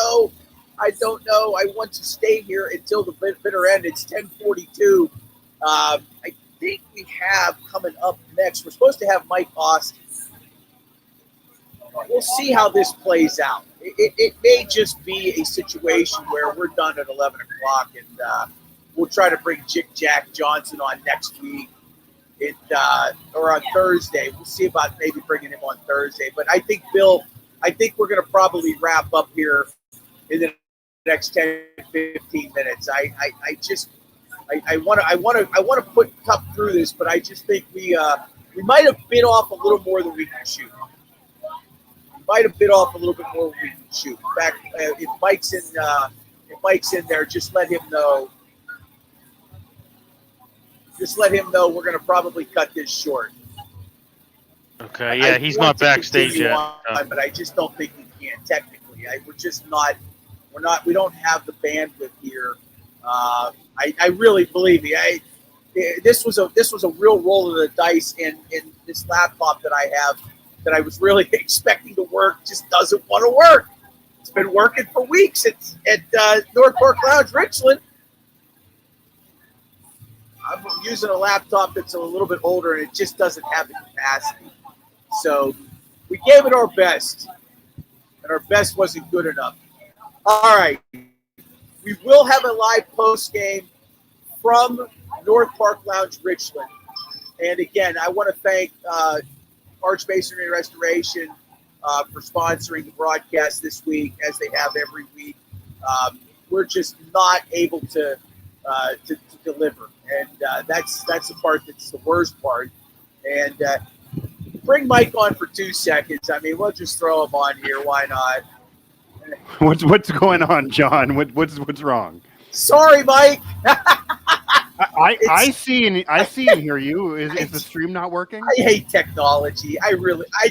know. I want to stay here until the bitter end. It's 10:42. I think we have coming up next. We're supposed to have Mike Austin. We'll see how this plays out. It may just be a situation where we're done at 11 o'clock, and we'll try to bring Jack Johnson on next week or on Thursday. We'll see about maybe bringing him on Thursday. But I think, Bill, we're going to probably wrap up here in the next 10, 15 minutes. I want to put Cup through this, but I just think we might have bit off a little more than we can shoot. Might have bit off a little bit more than we can shoot. In fact, if Mike's in there, just let him know. Just let him know we're going to probably cut this short. Okay, yeah, he's not backstage yet. But I just don't think we can technically. We're just not. We don't have the bandwidth here. I really believe me. This was a real roll of the dice, and this laptop that I have, that I was really expecting to work, just doesn't want to work. It's been working for weeks at North Park Lounge, Richland. I'm using a laptop that's a little bit older, and it just doesn't have the capacity. So we gave it our best, and our best wasn't good enough. All right. We will have a live post game from North Park Lounge, Richland. And again, I want to thank Archmasonry Restoration for sponsoring the broadcast this week, as they have every week. We're just not able to deliver, and that's the part that's the worst part. And bring Mike on for 2 seconds. I mean, we'll just throw him on here. Why not? What's going on, John? What's wrong? Sorry, Mike. I see and hear you. Is the stream not working? I hate technology. I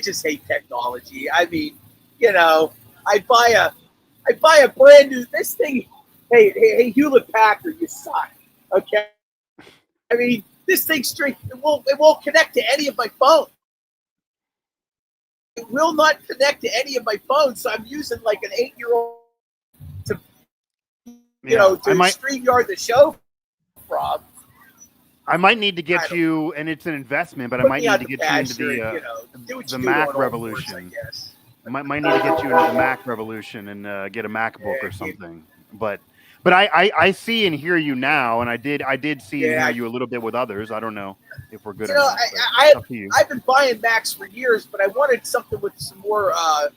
just hate technology. I mean, you know, I buy a brand new this thing. Hey, Hewlett Packard, you suck. Okay. I mean, this thing it won't connect to any of my phones. It will not connect to any of my phones. So I'm using like an 8-year-old to StreamYard the show from. I might need to get you, and it's an investment, but I might need to get you into the Mac revolution. I might need to get you into the Mac revolution and get a MacBook or something. But I see and hear you now, and I did see and hear you a little bit with others. I don't know if we're good. I've been buying Macs for years, but I wanted something with some more. I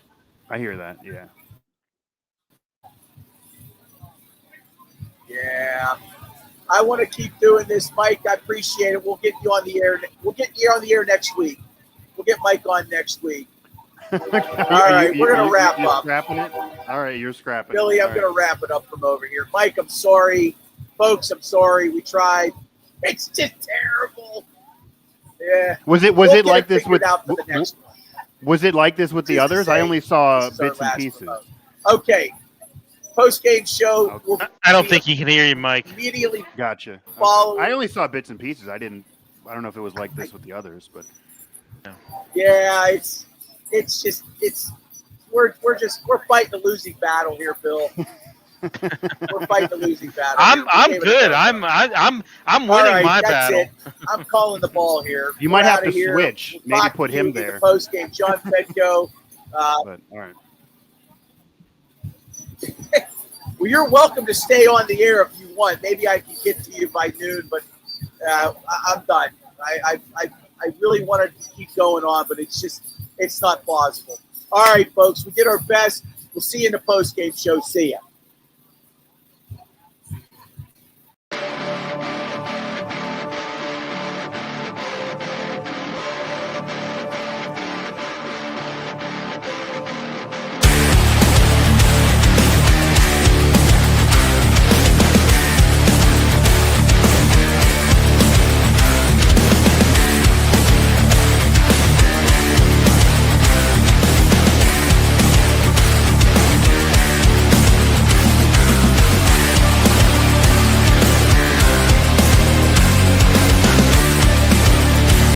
hear that. Yeah. Yeah. I want to keep doing this, Mike. I appreciate it. We'll get you on the air. We'll get you on the air next week. We'll get Mike on next week. All right, we're going to wrap up. Scrapping it? All right, you're scrapping Billy, I'm going to wrap it up from over here. Mike, I'm sorry. Folks, I'm sorry. We tried. It's just terrible. Yeah. Was it like this with Was it like this with the others? I only saw bits and pieces. Okay. Post-game show. Okay. I don't think he can hear you, Mike. Immediately. Gotcha. Follow. I only saw bits and pieces. I don't know if it was like this with the others, but yeah, we're fighting a losing battle here, Bill. We're fighting a losing battle. I'm good. I'm winning my battle. It. I'm calling the ball here. You might have to switch. We'll maybe put him there. Post game, John Petco. All right. Well, you're welcome to stay on the air if you want. Maybe I can get to you by noon, but I'm done. I really wanted to keep going on, but it's not plausible. All right, folks, we did our best. We'll see you in the post-game show. See ya.